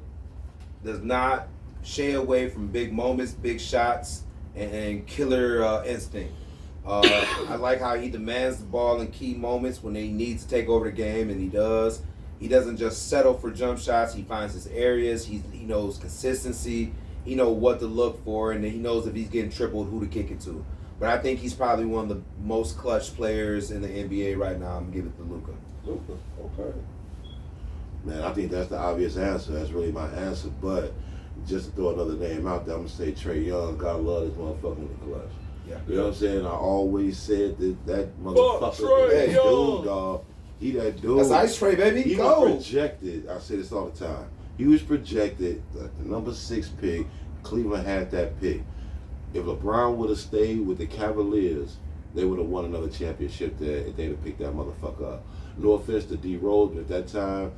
does not shy away from big moments, big shots, and killer instinct. I like how he demands the ball in key moments when he needs to take over the game, and he does. He doesn't just settle for jump shots. He finds his areas. He knows consistency. He knows what to look for, and he knows if he's getting tripled, who to kick it to. But I think he's probably one of the most clutch players in the NBA right now. I'm going to give it to Luka.
Luka, okay.
Man, I think that's the obvious answer. That's really my answer. But just to throw another name out there, I'm going to say Trae Young. God love this motherfucker in the clutch.
Yeah.
You know what I'm saying? I always said that motherfucker, that dude, dog. He that dude.
That's Ice Trae, baby.
He
Go.
was projected. I say this all the time. He was projected the number 6 pick. Cleveland had that pick. If LeBron would have stayed with the Cavaliers, they would have won another championship there if they'd have picked that motherfucker up. No offense to D Rose, but at that time,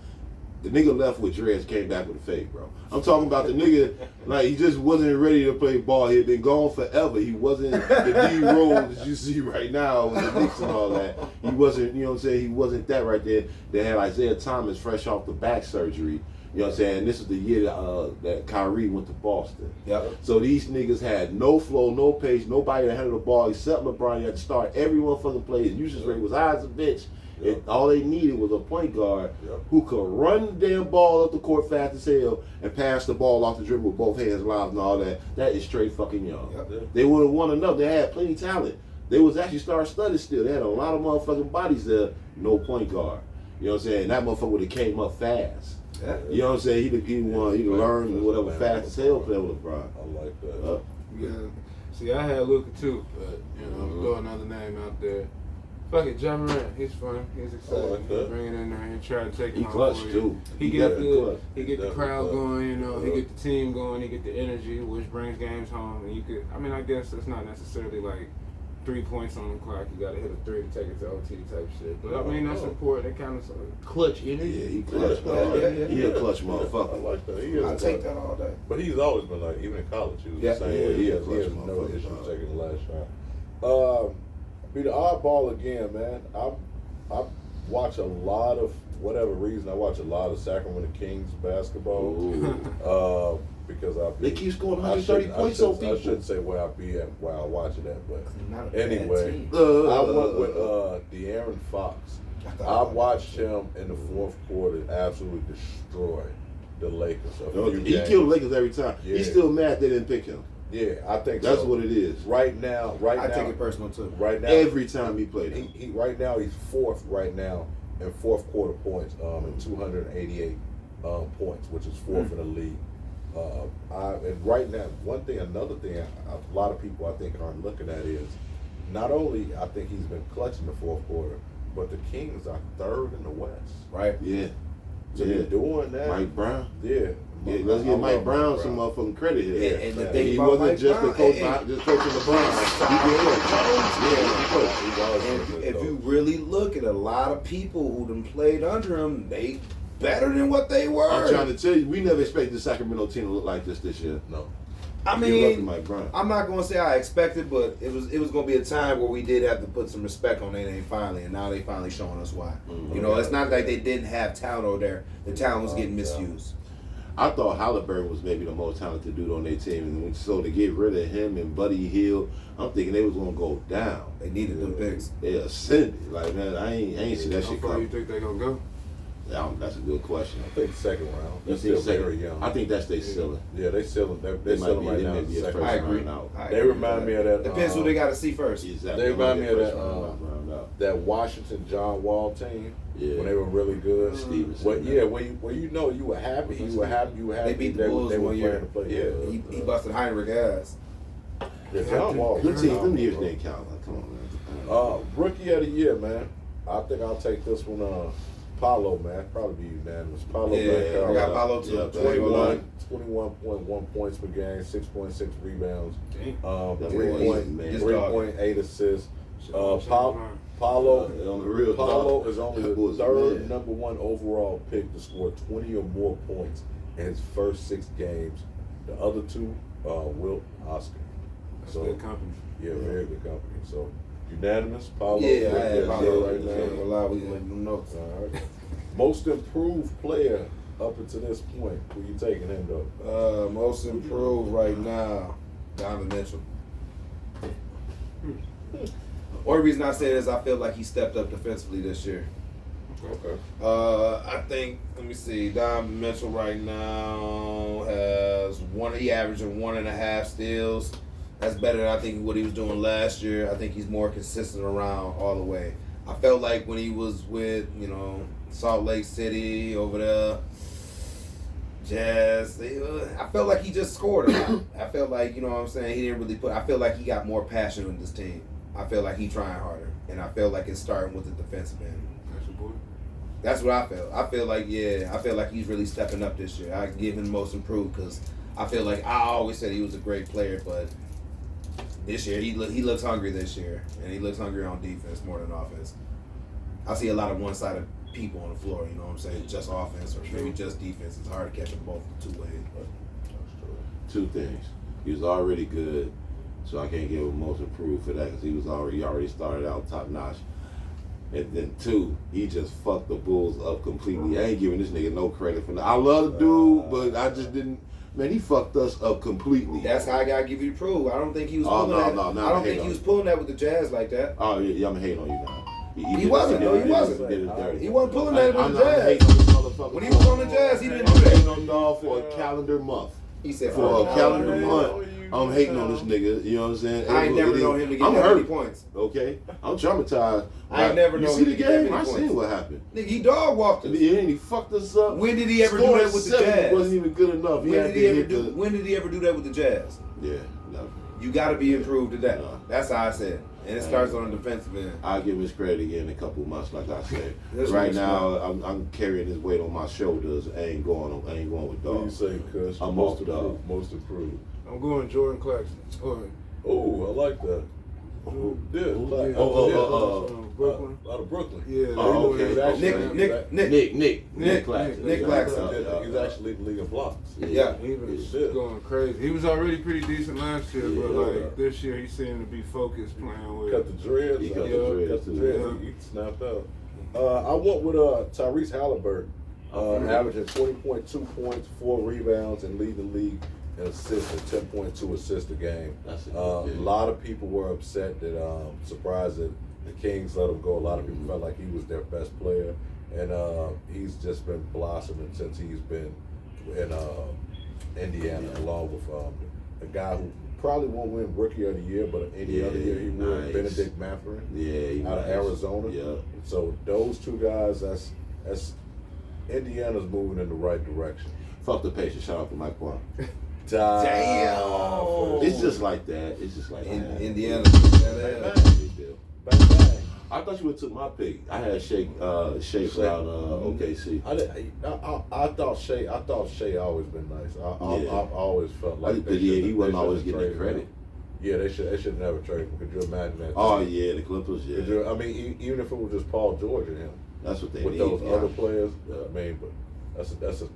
the nigga left with dreads, came back with a fade, bro. I'm talking about the nigga, like, he just wasn't ready to play ball. He had been gone forever. He wasn't the D Rose that you see right now with the Knicks and all that. He wasn't, you know what I'm saying? He wasn't that right there. They had Isaiah Thomas fresh off the back surgery. You know what I'm saying? This is the year that Kyrie went to Boston.
Yep.
So these niggas had no flow, no pace, nobody to handle the ball except LeBron. You had to start every motherfucking play. His usage rate was high as a bitch.
Yep.
And all they needed was a point guard
Yep.
who could run the damn ball up the court fast as hell and pass the ball off the dribble with both hands live and all that. That is straight fucking young.
Yep.
They would have won enough. They had plenty of talent. They was actually star-studded still. They had a lot of motherfucking bodies there. No point guard. You know what I'm saying? That motherfucker would have came up fast.
Yeah.
You know what I'm saying? He'd learn whatever fast as hell playing with LeBron.
I like that.
Yeah. See, I had Luka too, but throw another name out there. Fuck it, John Morant. He's fun. He's exciting.
I like that.
Bring it in there and try to take him
He
out
clutch
for you.
too.
He get
definitely
the
Definitely
crowd
clutch.
going. He
Yeah.
get the team going. He get the energy, which brings games home. And you could, I guess it's not necessarily like 3 points on the clock. You got to hit a 3 to take it to OT type shit. But that's important. It kind of clutch in it.
Yeah, he clutch, man.
Yeah.
He a clutch
I
motherfucker.
like that. He is
I'll
a
take
clutch.
that all day.
But he's always been like, even in college, he was
Yeah.
the same
Yeah,
way.
he
He
a
has
clutch
no
motherfucker,
issue
dog.
taking the last shot. Be the oddball again, man. I watch a lot of, whatever reason, I watch a lot of Sacramento Kings basketball.
Ooh.
Because I
They keep scoring 130 points on people.
I shouldn't say where I be at while I watch it at, but
Not a bad
anyway,
team.
I went with De'Aaron Fox. I
thought-
watched him in the fourth quarter absolutely destroy the Lakers. A few
He
games.
killed the Lakers every time.
Yeah.
He's still mad they didn't pick him.
Yeah, I think
That's
so.
what it is.
Right now,
I take it personal too.
right now,
Every time he played him.
he right now he's fourth right now in fourth quarter points, in 288 points, which is fourth in the league. And right now, another thing, a lot of people I think aren't looking at is not only I think he's been clutching the fourth quarter, but the Kings are third in the West.
Right?
Yeah.
So they're doing that.
Mike Brown.
Yeah.
Yeah, let's
I
give Mike
love
Brown some motherfucking credit here.
And the
Yeah.
thing
He
about
wasn't
Mike
just
Brown,
the coach,
and-
just coaching LeBron. He did coach. Yeah, he coached.
He was a
And
good
if
coach.
you really look at a lot of people who done played under him, they better than what they were.
I'm trying to tell you, we never expected the Sacramento team to look like this year.
No.
I
Give it up to
mean,
Mike Brown.
I'm not gonna say I expected, but it was gonna be a time where we did have to put some respect on their name finally, and now they finally showing us why.
Mhm.
You know, it's not like they didn't have talent over there. The talent was getting
Yeah.
misused.
I thought Halliburton was maybe the most talented dude on their team, and so to get rid of him and Buddy Hield, I'm thinking they was gonna go down.
They needed them picks.
They ascended. Like, man, I ain't see that
How
shit
far you
coming.
think they gonna go?
That's a good question.
I think second round.
You
They're
think
still
second?
very young.
I think that's their ceiling.
Yeah, they selling. They're
They might
selling
be,
right
they
now.
may be a
second
first
I agree.
round out.
I
They
agree
remind
with
me of that.
Depends who they got to see first.
Exactly.
They remind me of
First
that,
round out.
that Washington John Wall team
Yeah.
when they were really good.
Stevenson.
Well, yeah, when you know you were happy, you were happy.
They beat the Bulls
they were
one year.
playing to play. Yeah,
He busted Heinrich ass.
yeah, John Wall.
Them teams, them years didn't count. Like, come on, man.
Rookie of the year, man. I think I'll take this one. Paulo, man, probably be unanimous. Paulo,
Yeah, I got Paulo too.
Yeah,
21.1 points per game, 6.6 rebounds,
That's
3.8 assists. Paulo
On the real
Paulo
talk,
is only
that
the
was
third
mad.
number one overall pick to score 20 or more points in his first 6 games. The other two, Wilt, Oscar.
That's
So
good company.
yeah, very good company. So Unanimous? Paulo?
Yeah, I had Paulo
right
right now.
now.
A lot we letting them know.
All right. Most improved player up until this point. Who you taking him though?
Most improved right now, Donovan Mitchell. Only reason I say this, I feel like he stepped up defensively this year.
Okay.
I think, let me see, Donovan Mitchell right now has he averaging 1.5 steals. That's better than I think what he was doing last year. I think he's more consistent around all the way. I felt like when he was with, Salt Lake City over there, Jazz, I felt like he just scored a lot. I felt like, he didn't really I feel like he got more passion on this team. I feel like he trying harder. And I feel like it's starting with the defensive end.
That's your boy.
That's what I feel. I feel like he's really stepping up this year. I give him most improved because I feel like I always said he was a great player, but this year he looks hungry this year, and he looks hungry on defense more than offense. I see a lot of one-sided people on the floor. You know what I'm saying? Just offense or maybe just defense. It's hard to catch them both two ways. But
Two things. He was already good, so I can't give him most improved for that because he already started out top notch. And then two, he just fucked the Bulls up completely. I ain't giving this nigga no credit for that. I love the dude, but I just didn't. Man, he fucked us up completely.
that's how I gotta give you the proof. I don't think he was pulling that. I don't think he was pulling that with the Jazz like that.
Oh yeah, I'm hating on you now.
He wasn't. He wasn't. He wasn't pulling that with the Jazz.
Hating on this motherfucker.
When he was on the Jazz, he didn't do
I'm
that.
hating on y'all for a calendar month.
He said
For a calendar month, I'm hating on this nigga. You know what I'm saying?
I ain't never known him to get that many points.
Okay, I'm traumatized.
I ain't never known
You see
him
the
to get that
game?
many
I
points.
seen what happened.
Nigga, he dog walked us.
He fucked us up.
When did he ever do
Scoring
that with the
70
Jazz?
wasn't even good enough.
When did he ever do that with the Jazz?
Yeah, no.
You got to be improved to that.
No.
That's how I said. And it starts on the defensive end.
I'll give him his credit again in a couple of months, like I said.
This
Right
one's
now, I'm carrying this weight on my shoulders. I ain't going with
What do you
dogs.
say, Kush?
I'm
Most
off,
improved. Most improved.
I'm going Jordan Clarkson.
Oh, I like that. Yeah,
Brooklyn.
Out of Brooklyn.
Yeah.
Oh, okay.
Nick Claxton.
Nick Claxton.
He's actually leading the league in blocks.
Yeah.
He was
Yeah.
going crazy. He was already pretty decent last year, but
Yeah.
like this year he seemed to be focused playing with.
Cut the dreads.
He cut
the
dreads,
Cut the
too.
dreads. He snapped out. I went with Tyrese Halliburton, averaging 20.2 points, 4 rebounds, and leading the league in assists and 10.2 assists a game.
That's a
A
good game.
lot of people were upset that surprised that the Kings let him go. A lot of people felt like he was their best player, and he's just been blossoming since he's been in Indiana, along with a guy who probably won't win Rookie of the Year, but any other year he will.
Nice.
Benedict Mathurin,
Yeah,
out of Arizona.
Yeah.
So those two guys, that's Indiana's moving in the right direction.
Fuck the Pacers. Shout out to Mike Brown.
Damn.
It's just like that. It's just like that.
Indiana.
Big deal.
Bang, bang.
I thought you would have took my pick. I had Shea out OKC.
I thought Shea always been nice. I've always felt like
He wasn't
they
always
should've
getting the
traded
credit.
him. Yeah, they should never trade him. Could you imagine that?
Oh yeah, the Clippers.
Could
Yeah,
you, I mean, even if it was just Paul George and him
that's what they
with
need.
those
yeah.
other players,
Yeah.
I mean, but that's a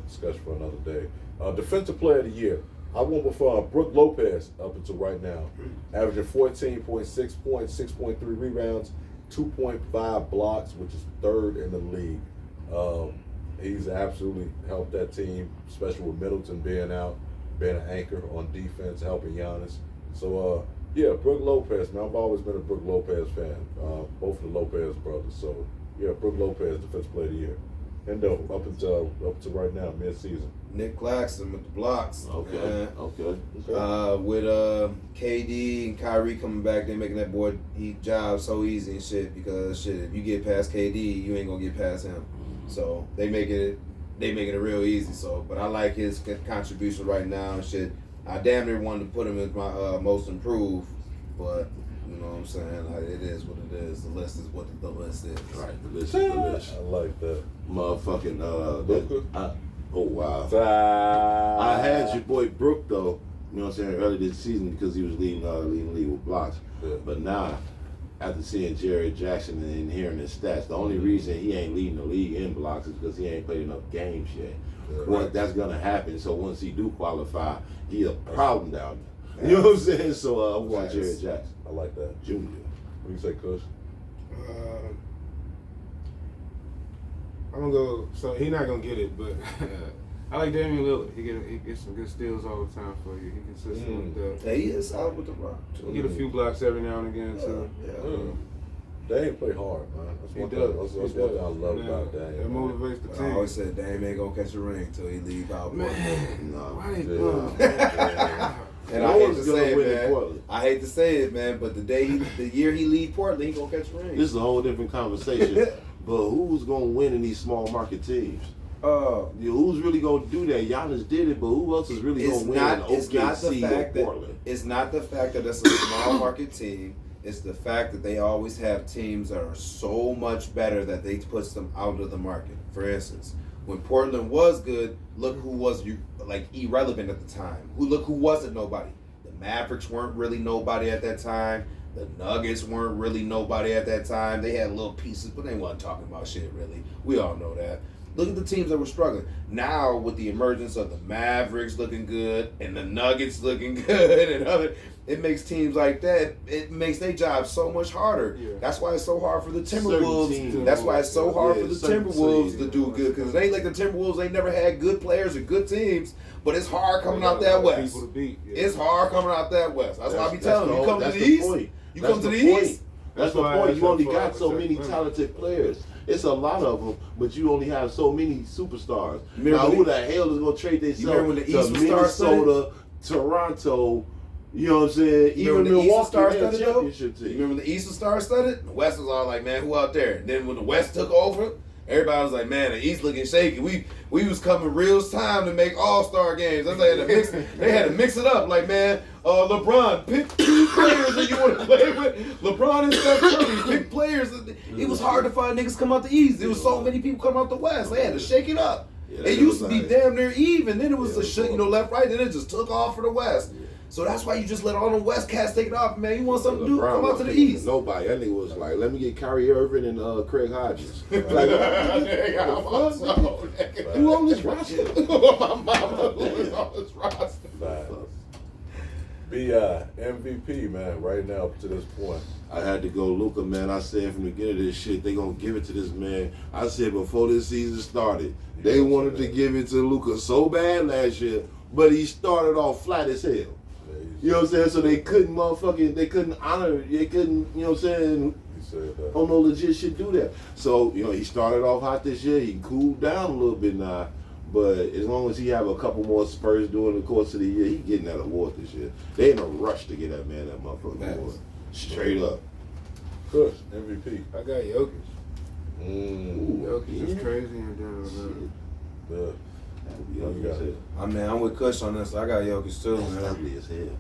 discussion for another day. Defensive Player of the Year. I went with Brook Lopez up until right now, averaging 14.6 points, 6.3 rebounds, 2.5 blocks, which is third in the league. He's absolutely helped that team, especially with Middleton being out, being an anchor on defense, helping Giannis. So, Brook Lopez, man, I've always been a Brook Lopez fan, both of the Lopez brothers. So, Brook Lopez, Defensive Player of the Year. And up until right now, mid-season.
Nick Claxton with the blocks.
Okay.
With KD and Kyrie coming back, they're making that boy job so easy and shit because if you get past KD, you ain't gonna get past him. So they making it real easy. So, but I like his contribution right now and shit. I damn near wanted to put him as my most improved, but you know what I'm saying? Like, it is what it is. The list is what the list is.
Right, the list is the list.
I like that.
Motherfucking
Luka?
oh wow.
I
I had your boy Brook though, you know what I'm saying, early this season because he was leading the league with blocks.
Yeah.
But now, after seeing Jared Jackson and hearing his stats, the only reason he ain't leading the league in blocks is because he ain't played enough games yet.
Yeah.
That's gonna happen. So once he do qualify, he a problem down there. You know what I'm saying? So I'm going Jared Jackson.
I like that.
Junior.
What do you say, Kush?
I'm gonna go. So he's not gonna get it, but I like Damian Lillard. He gets some good steals all the time for you. He consistent with that.
He is solid with the rock.
He get a few blocks every now and again too.
They ain't play hard, man. That's one thing I love about Dame.
That motivates the team.
I always said Dame ain't gonna catch a ring till he leave out.
Man,
No.
And I hate to say it, man. I hate to say it, man. But the year he leave Portland, he gonna catch a ring.
This is a whole different conversation. But who's gonna win in these small market teams? Who's really gonna do that? Giannis did it, but who else is really gonna win in OKC or Portland?
It's not the fact that it's a small market team. It's the fact that they always have teams that are so much better that they push them out of the market. For instance, when Portland was good, look who was irrelevant at the time. Who wasn't nobody. The Mavericks weren't really nobody at that time. The Nuggets weren't really nobody at that time. They had little pieces, but they wasn't talking about shit really. We all know that. Look at the teams that were struggling. Now, with the emergence of the Mavericks looking good and the Nuggets looking good and it makes teams like that, it makes their job so much harder. Yeah. That's why it's so hard for the Timberwolves. That's why it's so hard for the Timberwolves to do good, because it ain't like the Timberwolves, they never had good players or good teams, but it's hard coming out that West. It's hard coming out that West. That's why I be telling you, you come to the East, you come to the East.
That's the point. You only got so many talented players. It's a lot of them, but you only have so many superstars. Now, who the hell is going to trade themselves to Minnesota, Toronto, you know what I'm saying? Even Milwaukee had a championship team.
You remember the East was star-studded? The West was all like, man, who out there? And then when the West took over, everybody was like, man, the East looking shaky. We was coming real time to make all-star games. They had to mix it up. Like, man, LeBron, pick 2 players that you want to play with. LeBron and Steph Curry, pick players. It was hard to find niggas come out the East. There was so many people come out the West. They had to shake it up. It used to be damn near even. Then it was left, right. Then it just took off for the West. So that's why you just let all the West cats take it off, man. You want something to do? Come out to the East.
Nobody. That nigga was like, let me get Kyrie Irving and Craig Hodges. Like, who on this roster?
My mama who on this roster. B.I. MVP, man, right now up to this point.
I had to go Luka, man. I said from the beginning of this shit, they gonna give it to this man. I said before this season started, they wanted to give it to Luka so bad last year, but he started off flat as hell. You know what I'm saying? So they couldn't honor, they couldn't, you know what I'm saying, on no legit shit do that. So, you know, he started off hot this year. He cooled down a little bit now. But as long as he have a couple more Spurs during the course of the year, he getting that award this year. They in a rush to get that man that motherfucking award. Straight up.
Kush, MVP.
I got Jokic.
Jokic
is crazy and down.
I'm with Kush on this. I got Jokic too, man.
Ugly as hell.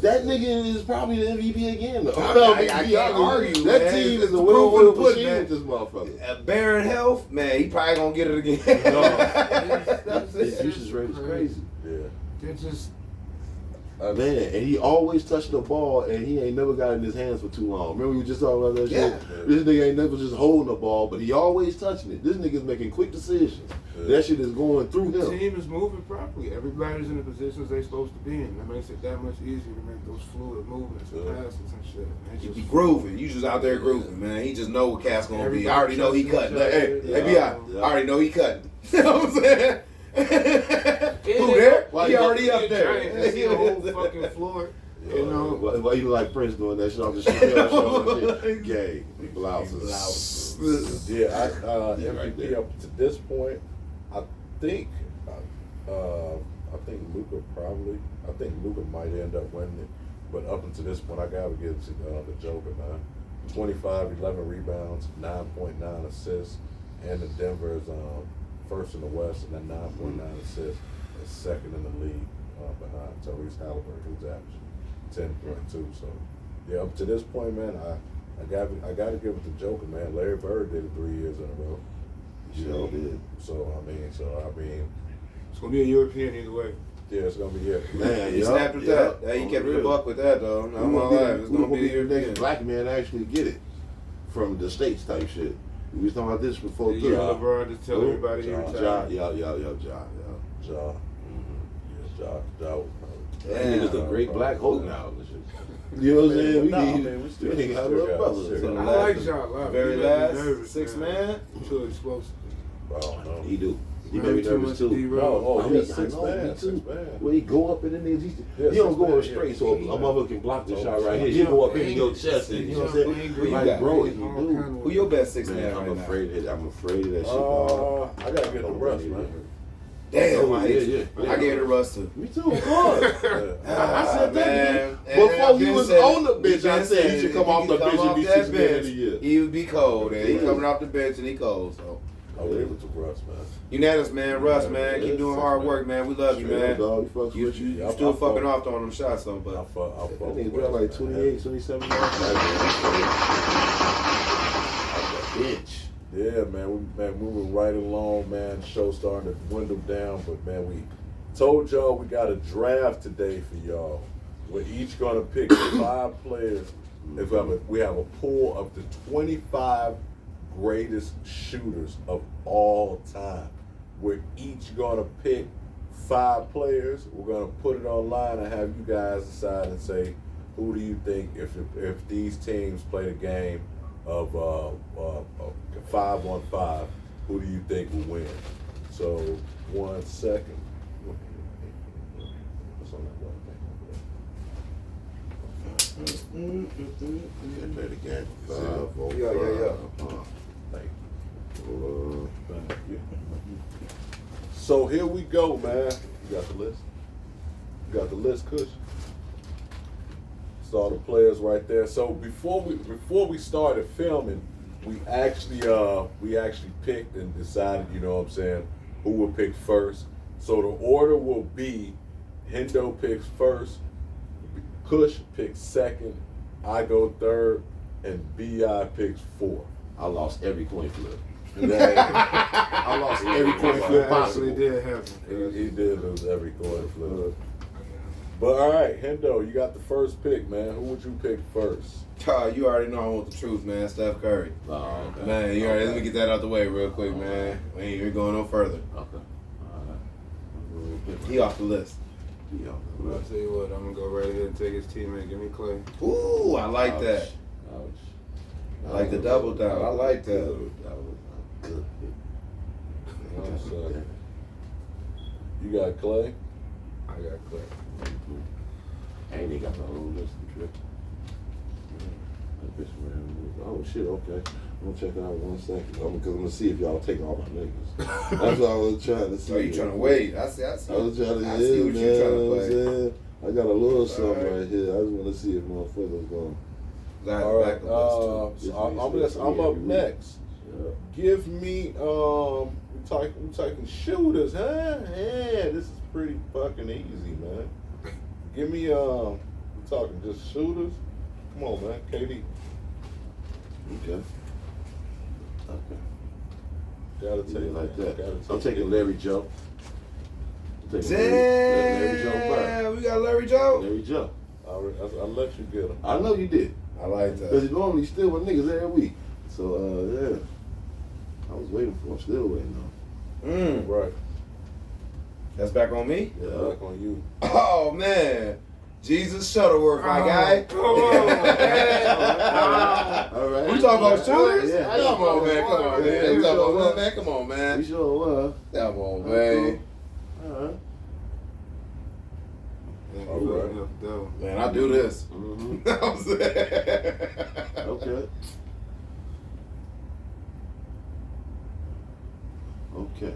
That nigga is probably the MVP again, though.
I can't argue.
That
man.
team is a well-oiled machine with this motherfucker.
Barren health, man, he probably gonna get it again.
His usage rate is crazy.
Yeah.
They're just
Man, and he always touched the ball, and he ain't never got in his hands for too long. Remember we just talking about that shit? This nigga ain't never just holding the ball, but he always touching it. This nigga's making quick decisions. That shit is going through him.
The team is moving properly. Everybody's in the positions they're supposed to be in. That makes it that much easier to make those fluid movements and passes and shit.
You be grooving. You just out there grooving, man. He just know what Cat's gonna be. I already know he cutting. Hey, B.I. I already know he cutting. You know what I'm saying? Who there? He already up there.
He the whole fucking floor. You know,
why you like Prince doing that shit off the shit? Gay blouses.
Yeah, MVP up to this point, I think Luka probably. I think Luka might end up winning it, but up until this point, I gotta give it to the Joker, man. 25, 11 rebounds, 9.9 assists, and the Denver's first in the West, and then 9.9 assists, and second in the league behind Tyrese Halliburton, who's averaging 10.2. So, yeah, up to this point, man, I got to give it to Joker, man. Larry Bird did it 3 years in a row.
He sure did.
So I mean,
it's gonna be a European either way.
Yeah, it's gonna be
Man, he snapped with that. Yeah, he kept the buck with that though. Not my life. It's gonna be the European.
Black man actually get it from the States type shit. We was talking about this before too.
LeBron just tell everybody he retired.
Ja. That nigga's a great black hope now. You know what I'm saying? We still ain't got a little brother.
I like Ja a lot.
Very
He
last
nervous,
6
man.
man.
I'm too explosive.
Oh, no.
He do. He
Very
made me nervous too.
No,
I
6
know,
man.
me
6
too.
man.
When he go up in the niggas, he don't go up straight, so a motherfucker can block the shot right here. He go up in your chest, and you know what I'm saying?
Who you
Like,
got?
bro, he do.
Who your best 6
Man,
man
I'm
right now?
afraid of that shit. Dog.
I gotta get the rest, man.
Damn, I hate
yeah,
you.
yeah.
I gave it a Russ too.
Me too, of course. I said that
man.
before he was on the bench. I said he
if
should come off the bench and be 6 man of the year.
He would be cold, and he coming off the bench and he cold. So
I gave it to Russ, man.
unanimous, man. Russ, man, keep doing hard work, man. We love you, man. You still fucking off on them shots, though, but
I'll fuck
That nigga
with
got like
Russ,
28, 27 yards. Bitch.
Yeah, man, we're moving right along, man. Show starting to dwindle down, but man, we told y'all we got a draft today for y'all. We're each gonna pick 5 players. We have a pool of the 25 greatest shooters of all time. We're each gonna pick 5 players. We're gonna put it online and have you guys decide and say, who do you think if these teams play the game of 5-on-5, who do you think will win? So 1 second. What's on that one thing over there?
Play the game. 5
Yeah.
Thank you. So here we go, man. You got the list? You got the list, Kush? It's all the players right there. So before we started filming, we actually picked and decided, you know what I'm saying, who would pick first. So the order will be Hendo picks first, Kush picks second, I go third, and B.I. picks fourth.
I lost every coin flip.
I
lost every coin flip
That
possible.
actually did happen.
He did lose every coin flip. But all right, Hendo, you got the first pick, man. Who would you pick first?
You already know I want the truth, man. Steph Curry.
Oh, okay.
Man, you already let me get that out the way real quick, man. We ain't even going no further.
Okay.
He off the list.
I'll tell you what, I'm gonna go right ahead and take his teammate. Give me Clay.
Ooh, I like that.
Ouch.
I like the double down. I like that.
That was good.
So, you got Clay?
I got Clay.
I ain't even got the whole list of trip. Oh shit, okay. I'm gonna check it out 1 second. Because I'm gonna see if y'all take all my niggas. That's what I was trying to see.
Oh, you trying to wait? I see.
I was trying to
I see what you're trying to play.
I got a little something right here. I just want to see if motherfuckers going.
All right. I'm up next.
Yeah.
Give me we talking shooters, huh? Yeah, this is pretty fucking easy, man. Give me we talking just shooters. Come on, man, KD.
Okay.
Gotta take
it like that.
Gotta
I'm taking
it.
Larry Joe. I'm taking Larry Joe back.
Damn, we got Larry Joe.
Larry Joe.
I'll let you get him.
I know you did.
I like
Because
that.
you normally still with niggas every week. So, yeah. I was waiting for him. Still waiting on.
Right.
That's back on me.
Yeah.
Back on you.
Oh man, Jesus Shuttleworth, my guy.
Come on, man.
All right.
We talking about shooters?
Yeah.
Come on, man. Come on,
Yeah,
man.
we
We talking
sure
about
will.
man. Come on,
We
man.
sure will.
Come on, man.
All right.
All right.
Man, I do this.
Mm-hmm.
I'm saying.
Okay. Okay.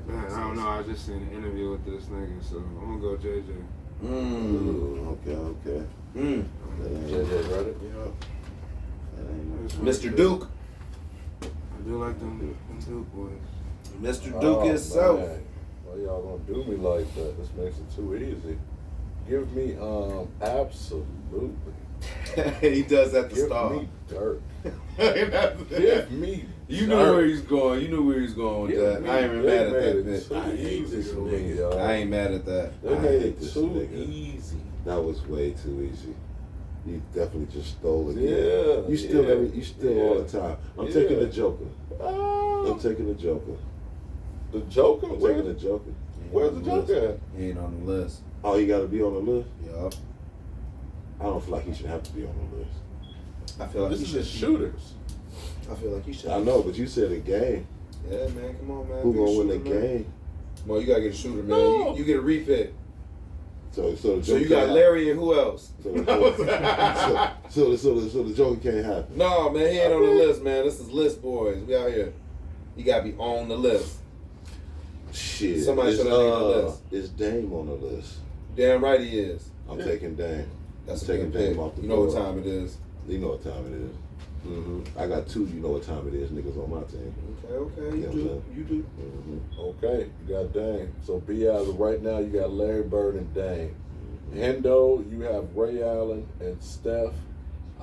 Man, I don't know. I just seen an interview with this nigga, so I'm gonna go JJ.
Okay.
JJ Reddick.
Mr. Duke.
I do like them Duke boys.
Mr. Duke himself.
Man. Why y'all gonna do me like that? This makes it too easy. Give me absolutely.
He does at the
Give
start.
me dirt.
Give
Give me
You knew where he's going. You knew where he's going with
Give
that.
me-
I ain't even
they
mad at
made
that
it
bit.
too
I hate
easy
this
for
nigga.
me, y'all.
I ain't mad at that.
They
I
made
hate
it
this
too
nigga.
easy.
That was way too easy. You definitely just stole again.
Yeah.
You still all the time. I'm taking the Joker.
Oh.
I'm taking the Joker.
The Joker?
I'm taking the Joker.
Where's the Joker at?
He ain't on the list.
Oh, he got to be on the list?
Yup.
I don't feel like he should have to be on the list.
I feel like
This
he
is
should
the shooters.
I feel like he should.
I know, but you said a game.
Yeah, man. Come on, man.
Who
Be a
gonna win the
shooter, man.
game?
Well, you gotta get a shooter, man.
No.
You get a repick.
So
So you got Larry and who else?
So the Joker can't happen.
No, man, he ain't on the list, man. This is list boys. We out here. You gotta be on the list.
Shit.
Somebody should have made the list.
Is Dame on the list?
Damn right he is.
I'm taking Dame.
That's
I'm
a
taking
good pick.
Dame off the
You know what
board.
time it is.
You know what time it is. I got two. You know what time it is. Niggas on my team.
Okay. You
Yeah,
do.
man.
You do.
Okay, you got Dame. So B as of right now, you got Larry Bird and Dame. Hendo, you have Ray Allen and Steph.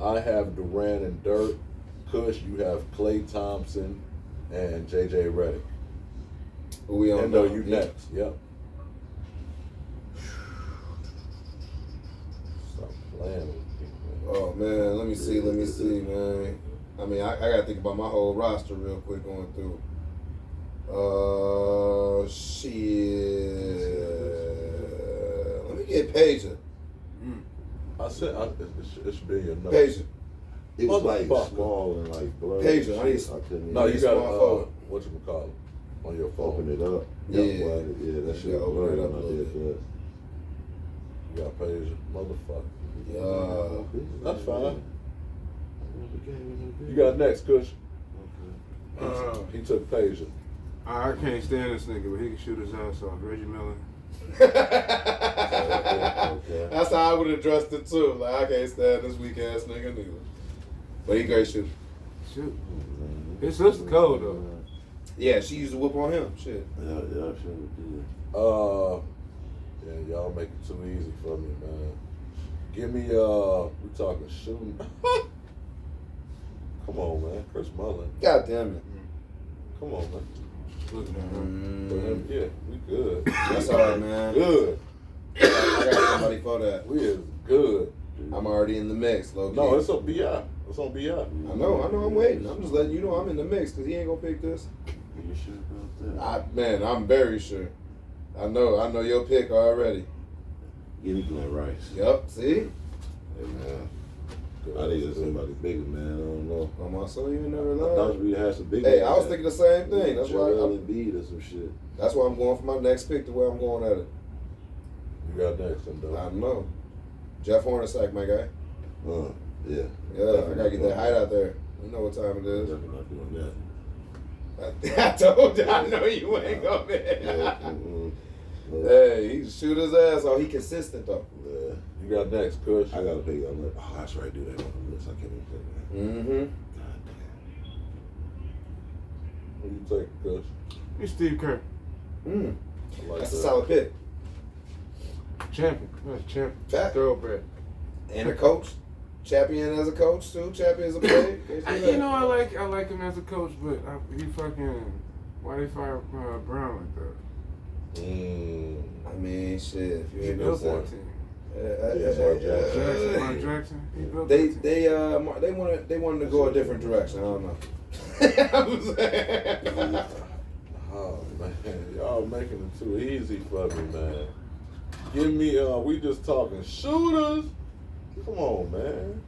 I have Durant and Dirk. Kush, you have Klay Thompson and JJ Redick.
Who we on?
Hendo,
now?
you next. Yep. Stop playing with me, man.
Oh man, let me see, man. I mean, I gotta think about my whole roster real quick going through. Shit. Let me get Pager.
I said it should be in your notes.
Pager.
It was like
Motherfucker.
small and like blurry.
Pager, I need-
I couldn't
No,
even
you got
small phone.
whatchamacallit on your phone.
open it up.
Yeah.
Yeah, that
You
shit
gotta
was
open it
blurry
up
when
a
I
little
did
bit.
that.
You got Pager, motherfucker. That's fine. You got next, Kush. He took Pager.
I can't stand this nigga, but he can shoot his ass off. Reggie Miller.
That's how I would have addressed it too. Like, I can't stand this weak ass nigga neither. But he great shooter.
Shoot. His sister cold though.
Yeah, she used to whoop on him. Shit.
Yeah, sure did.
Yeah, y'all make it too easy for me, man. Give me we talking shooting. Come on, man. Chris Mullin.
God damn it.
Come on, man.
Look at him.
But him, yeah, we good.
That's all right, man.
Good.
I got somebody for that.
We is good.
I'm already in the mix, low key.
No, it's on BI. It's on BI.
I know, I'm waiting. I'm just letting you know I'm in the mix because he ain't gonna pick this.
You sure about that?
Man, I'm very sure. I know your pick already.
Give me Glenn Rice.
Yup, see?
Hey, man. I needed somebody bigger, man. I don't know.
On my son, you never
I thought
know.
we had some big.
Hey, I was thinking the same thing. That's why.
Joel Embiid or some shit.
That's why I'm going for my next pick. The way I'm going at it.
You got next, and
I know. Jeff Hornacek, my guy.
Yeah.
Yeah, I gotta get that height out there. You know what time it is.
Definitely not doing that.
I told you, I know you ain't gonna be.
Yeah,
Hey, he shoot his ass off. He consistent though.
yeah.
you got next, Kush.
I gotta pick on that. Oh, that's right. Do that on the list. I can't even pick that.
Mm-hmm.
God
Who you take, Kush?
He's Steve Kerr.
I like
That's a
that.
solid pick.
Champion. That's champion.
Fact.
Thoroughbred.
And a coach. Champion as a coach too. Champion as a player.
You know, I like him as a coach, but he fucking. Why they fire Brown like that?
I mean, shit. If you
He
ain't no
built that
sense.
team.
Yeah.
Mark Jackson. He built
They
that team.
wanted to go a different direction. I don't know.
Oh man, y'all making it too easy for me, man. Give me, we just talking shooters. Come on, man.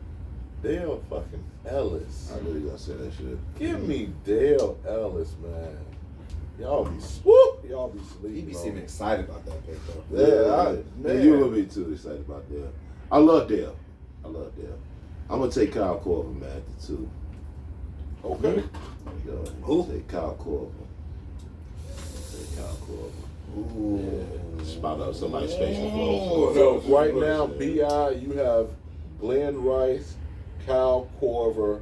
Dale fucking Ellis.
I knew you gonna say that shit.
Give me Dale Ellis, man. Y'all be swoop. Y'all be sleeping.
He be
on
seeming
me.
excited about that pick though.
Man.
You a little bit too excited about Dale. I love Dale. I'm gonna take Kyle Korver, man, at the 2.
Okay.
Who?
Take Kyle Korver.
Ooh.
Yeah. Spot up somebody's facial flow.
So right now, BI, you have Glenn Rice, Kyle Korver,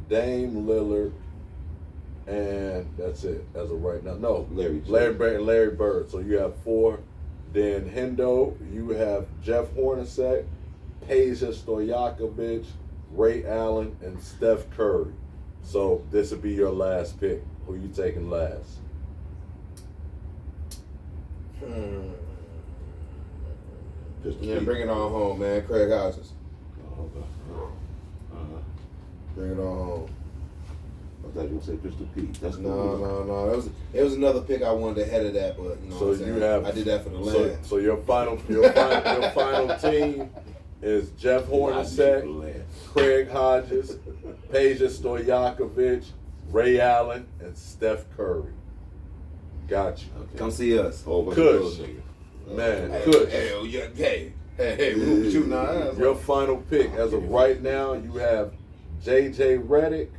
Dame Lillard, and that's it as of right now. No,
Larry
Bird. So you have 4. Then Hendo, you have Jeff Hornacek, Peja Stojakovic, Ray Allen, and Steph Curry. So this would be your last pick. Who you taking last?
Yeah, bring it on home, man. Craig Hodges. Bring it on home.
thought you were gonna say Pistol Pete. That's
No.
cool.
It was another pick I wanted ahead of that, but you know
So
what I'm
you
saying?
have-
I did that for the land.
So your final team is Jeff Hornacek, Craig Hodges, Peja Stojakovic, Ray Allen, and Steph Curry. Got you.
Come see us.
Whole bunch of
Kush.
little niggas.
Man,
Hey,
Kush.
hey, we gonna be shooting our ass.
Your final pick, as of right now, you have J.J. Redick.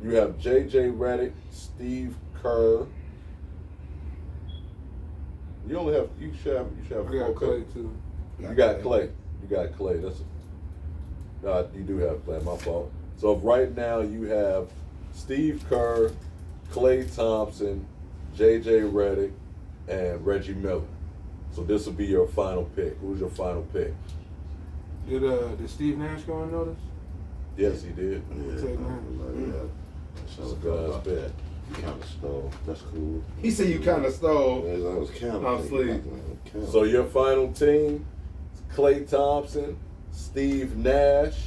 You have J.J. Redick, Steve Kerr. You only have you should have
I
four
got Clay
picks.
too.
You got Clay. That's you do have Clay. My fault. So right now you have Steve Kerr, Klay Thompson, J.J. Redick, and Reggie Miller. So this will be your final pick. Who's your final pick?
Did Steve Nash go unnoticed?
Yes, he did.
Take mine.
That's
a good ass bet.
You kind of stole. That's cool.
He said you kind of stole.
I was counting.
I'm asleep.
So your final team is Klay Thompson, Steve Nash,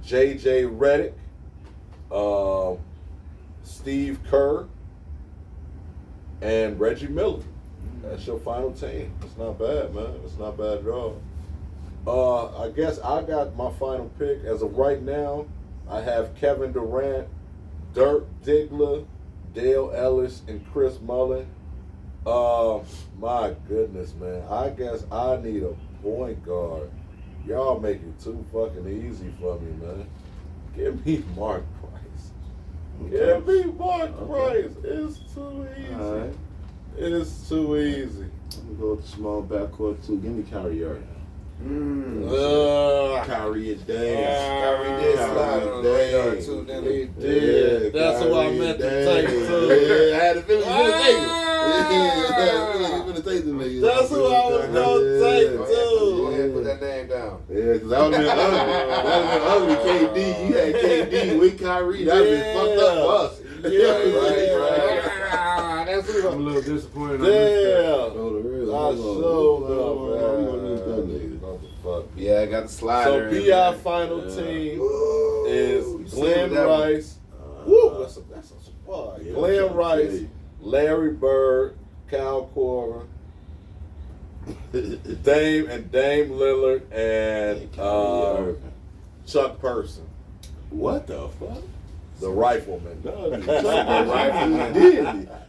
J.J. Redick, Steve Kerr, and Reggie Miller. That's your final team. It's not bad, man. It's not bad at all. I guess I got my final pick. As of right now, I have Kevin Durant, Dirk Diggler, Dale Ellis, and Chris Mullin. My goodness, man. I guess I need a point guard. Y'all make it too fucking easy for me, man. Give me Mark Price. Give me Mark Price. It's too easy.
All right.
It's too easy.
I'm gonna go with the small backcourt too. Give me Kyrie Irving.
Ugh.
Kyrie is dead.
Kyrie did slide on the radar too, didn't he?
Yeah, that's who I meant to take too.
Yeah, I had a feeling you were gonna take him.
That's who I was gonna take
Go
too.
ahead and put that name down.
Yeah, because that would have been ugly. That would have been ugly. KD. You had KD with Kyrie. That would have been fucked up for us.
Right.
That's what I'm a little disappointed.
Damn.
Oh, the real.
I showed up,
Yeah, I got the slider.
So PI final team is
Ooh,
Glenn
that one.
Rice. Woo, that's a squad.
Yeah,
Glenn
I'm
Rice,
trying to
Larry Bird, Kyle Korver, Dame Lillard, and Chuck Person,
What the fuck?
the rifleman.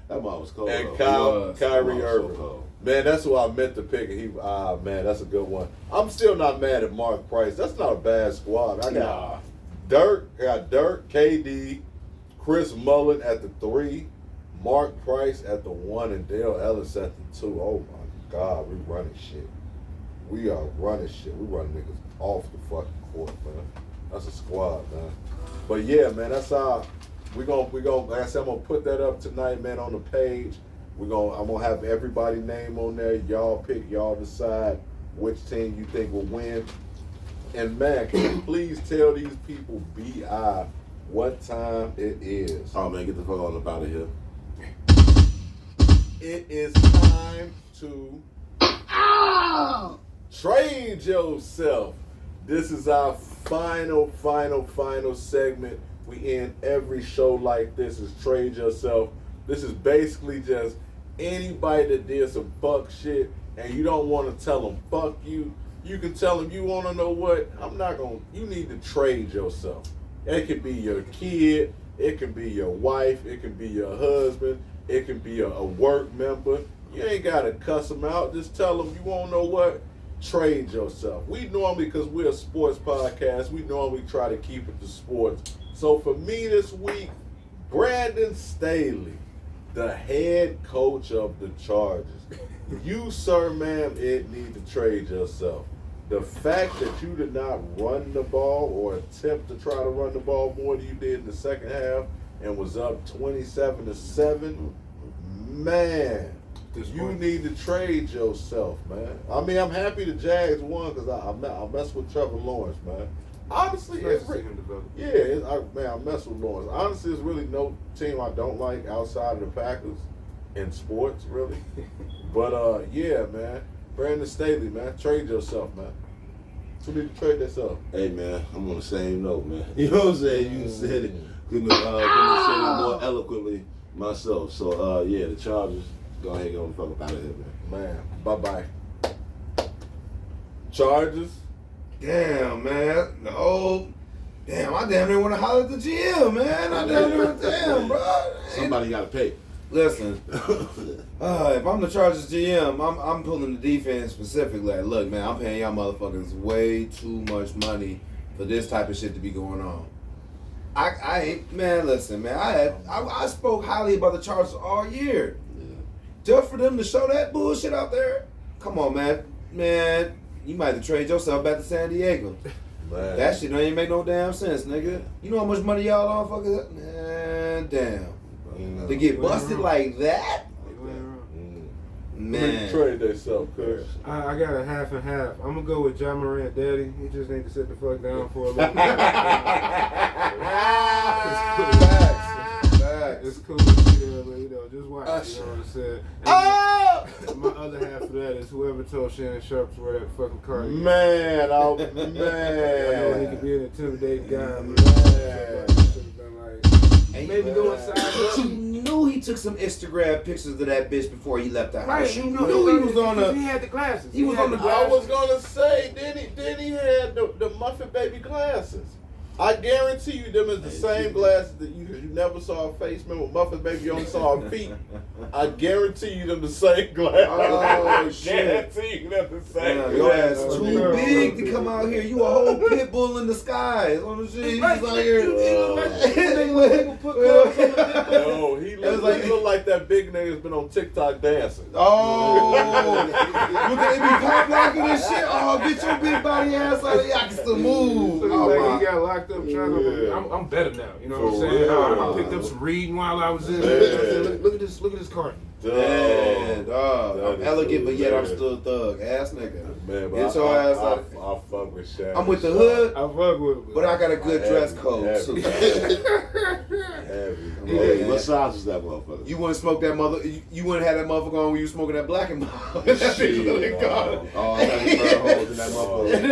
That mom was cold.
And
though.
Kyrie
That mom was so
Irving.
cold.
Man, that's who I meant to pick. Man, that's a good one. I'm still not mad at Mark Price. That's not a bad squad. I got Dirk, KD, Chris Mullin at the 3, Mark Price at the 1, and Dale Ellis at the 2. Oh my God, we running shit. We are running shit. We running niggas off the fucking court, man. That's a squad, man. But yeah, man, that's how we gonna like I said, I'm gonna put that up tonight, man, on the page. I'm gonna have everybody's name on there. Y'all pick, y'all decide which team you think will win. And man, can you please tell these people BI what time it is?
Oh man, get the fuck on up out of here.
It is time to trade yourself. This is our final segment. We end every show like this is trade yourself. This is basically just anybody that did some fuck shit and you don't want to tell them fuck you. You can tell them, you want to know what? You need to trade yourself. It could be your kid, it could be your wife, it could be your husband, it could be a work member. You ain't got to cuss them out. Just tell them, you want to know what? Trade yourself. We normally, because we're a sports podcast, we normally try to keep it to sports. So for me this week, Brandon Staley, the head coach of the Chargers. You, sir, ma'am, it need to trade yourself. The fact that you did not run the ball or attempt to try to run the ball more than you did in the second half and was up 27-7, man, you need to trade yourself, man. I mean, I'm happy the Jags won because I mess with Trevor Lawrence, man. Honestly,
Nice to see him develop.
I mess with Lawrence. Honestly, there's really no team I don't like outside of the Packers in sports, really. But yeah, man. Brandon Staley, man. Trade yourself, man. Who need to trade themselves?
Hey, man, I'm on the same note, man. You know what I'm saying? You said it. Couldn't say it more eloquently myself. So, yeah, the Chargers, go ahead and go the fuck up out of here, man.
Man, bye-bye. Chargers?
Damn, man. Damn, I damn near want to holler at the GM, man. I damn near, damn, bro.
Somebody got to pay.
Listen, if I'm the Chargers GM, I'm pulling the defense specifically. Like, look, man, I'm paying y'all motherfuckers way too much money for this type of shit to be going on. I ain't, man. Listen, man. I spoke highly about the Chargers all year. Yeah. Just for them to show that bullshit out there. Come on, man. Man, you might have traded yourself back to San Diego. Man. That shit don't even make no damn sense, nigga. You know how much money y'all on fucking? Man, damn. To get busted like that?
Man. Trade themselves, cuz.
I got a half and half. I'm going to go with John Morant Daddy. He just need to sit the fuck down for a little bit. It's cool to see that, but you know, just watch. You know what I'm saying? And my other half of that is whoever told Shannon Sharp to wear that fucking cardigan.
Man, oh man.
I know he could be an intimidating guy, man. Maybe go inside.
You knew he took some Instagram pictures of that bitch before he left the house.
Right,
You knew he was on the.
He had the glasses.
He was on the glasses.
I was gonna say, then he had the Muffin Baby glasses. I guarantee you them is the same glasses that you never saw a face. Remember Muffin Baby, you only saw her feet. I guarantee you them the same glasses.
Oh,
shit. Guarantee you them the same
Your ass
glasses.
too big to come out here. You a whole pit bull in the sky. On the shit. He's out here.
No, he look like that big nigga that's been on TikTok dancing.
Oh, look at it be pop locking and shit. Oh, get your big body ass out of here. I can still move.
He got locked up trying to. I'm better now. You know what I'm saying? I picked up some reading while I was in there. Look at this card.
Man, I'm elegant, but yet I'm still a thug. Ass nigga.
Man,
Get your ass out.
I fuck with Shannon.
I'm with the hood.
I fuck with him.
But I got a good dress code. So.
Hey, what size is that motherfucker?
You wouldn't smoke that mother. You wouldn't have that motherfucker on when you was smoking that black and mild.
Oh, I got the fur holes in that motherfucker.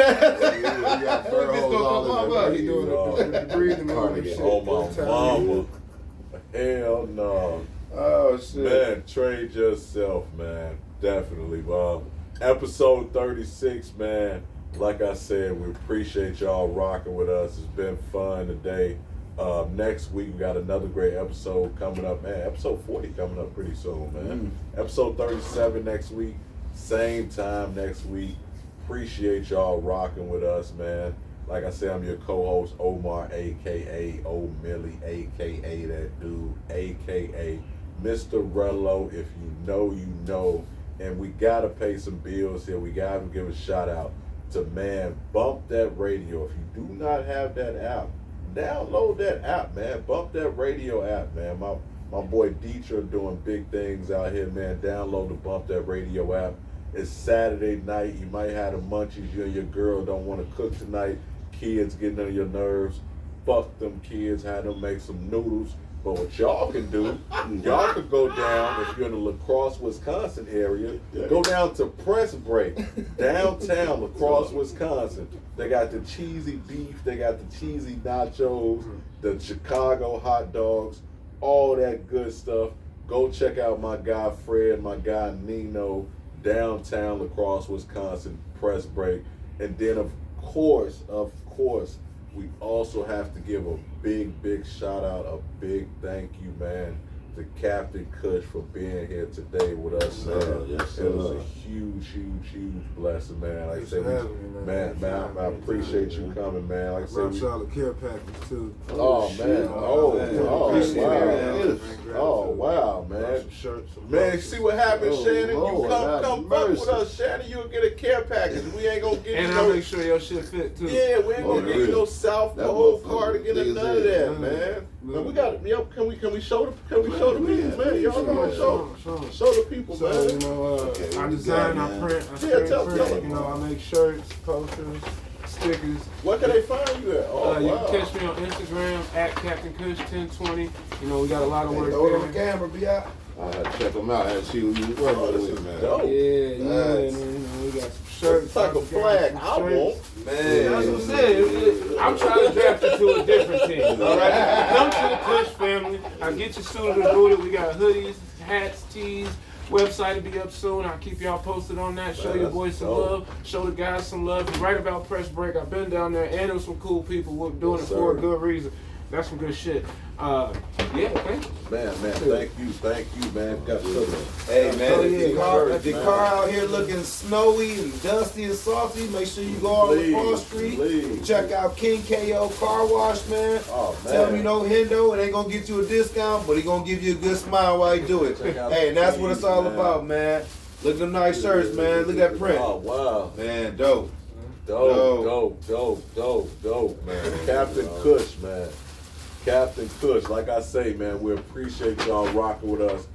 You got fur holes all in there.
He doing the breathing shit.
Oh my mama. Hell no.
Oh shit.
Man, trade yourself, man. Definitely, Bob. Episode 36, man. Like I said, we appreciate y'all rocking with us. It's been fun today. Next week, we got another great episode coming up, man. Episode 40 coming up pretty soon, man. Episode 37 next week. Same time next week. Appreciate y'all rocking with us, man. Like I said, I'm your co-host, Omar, a.k.a. O'Millie, a.k.a. that dude, a.k.a. Mr. Rello. If you know, you know. And we got to pay some bills here. We got to give a shout out to, man, Bump That Radio. If you do not have that app, download that app, man. Bump That Radio app, man. My boy Dietrich doing big things out here, man. Download the Bump That Radio app. It's Saturday night. You might have the munchies. You and your girl don't want to cook tonight. Kids getting on your nerves. Fuck them kids. Have them make some noodles. But what y'all can do, y'all could go down, if you're in the La Crosse, Wisconsin area, go down to Press Break, downtown La Crosse, Wisconsin. They got the cheesy beef, they got the cheesy nachos, the Chicago hot dogs, all that good stuff. Go check out my guy Fred, my guy Nino, downtown La Crosse, Wisconsin, Press Break. And then of course, we also have to give a big shout out, a big thank you, man, to Captain Kush for being here today with us, man.
Yes,
it was a huge blessing, man. Like I said, man, I appreciate you coming, man. Like I said,
Rock solid care package too.
Oh man, wow, man.
Some shirts,
man, see what happens, Shannon? You come fuck with us, Shannon. You'll get a care package. We ain't gonna get
and
you
I'll make sure your shit fit too.
Yeah, we ain't gonna get you no South Pole cardigan or none of that, man. Man, we got can we show the people, man? Y'all gonna show the people, man.
So, you know, I design, I print, you know, I make shirts, posters, stickers.
Where can they find you at?
You can catch me on Instagram at Captain Kush 1020. You know, we got a lot of work
Throw it on the
there.
camera, be out.
I had to check them out. I had to see who you was working with, man.
Yeah, man. shirt.
That's like a flag. I won't.
Man.
That's what I'm saying. I'm trying to draft you to a different team. All right, come to the Kush family. I'll get you suited and booted. We got hoodies, hats, tees. Website will be up soon. I'll keep y'all posted on that. Show your boys some love. Show the guys some love. And right about press break, I've been down there, and there was some cool people who were doing it for a good reason. That's some good shit. Yeah, thank you.
Man, thank you, man. Got
Hey, man, the
man.
car out here looking snowy and dusty and salty. Make sure you go on the Cross Street. Check out King KO Car Wash, man.
Oh, man.
Tell him you know Hendo. It ain't going to get you a discount, but he going to give you a good smile while you do it. Hey, and that's what it's all about, man. Look at them nice shirts, man. Look at that print.
Oh, wow.
Man, dope.
Dope, man. Captain Kush, man. Captain Kush, like I say, man, we appreciate y'all rocking with us.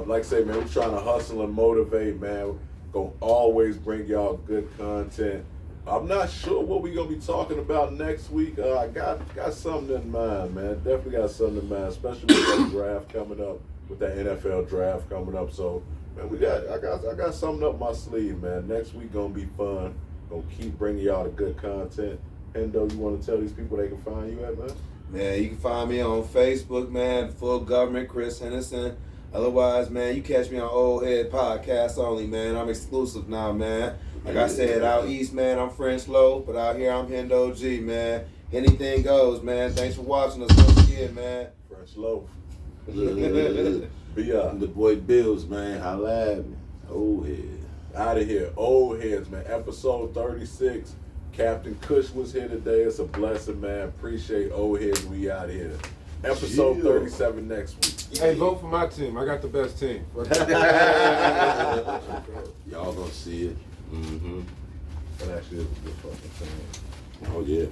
Like I say, man, we're trying to hustle and motivate, man. We're gonna always bring y'all good content. I'm not sure what we're gonna be talking about next week. I got something in mind, man. Definitely got something in mind, especially with that draft coming up, with that NFL draft coming up. So, man, I got something up my sleeve, man. Next week gonna be fun. Gonna keep bringing y'all the good content. Hendo, you want to tell these people they can find you at, man?
Man, you can find me on Facebook, man, Full Government, Chris Henderson. Otherwise, man, you catch me on Old Head Podcast only, man. I'm exclusive now, man. Like I said, out east, man, I'm French Low, but out here, I'm Hendo G, man. Anything goes, man. Thanks for watching us once again, man.
French Low.
Be up. The boy Bills, man. Holla at me. Old Head.
Out of here. Old Heads, man. Episode 36. Captain Kush was here today. It's a blessing, man. Appreciate Old Heads. We out here. Episode 37 next week.
Hey, vote for my team. I got the best team.
Y'all gonna see it. Mm-hmm.
That actually is a good fucking thing.
Oh, yeah.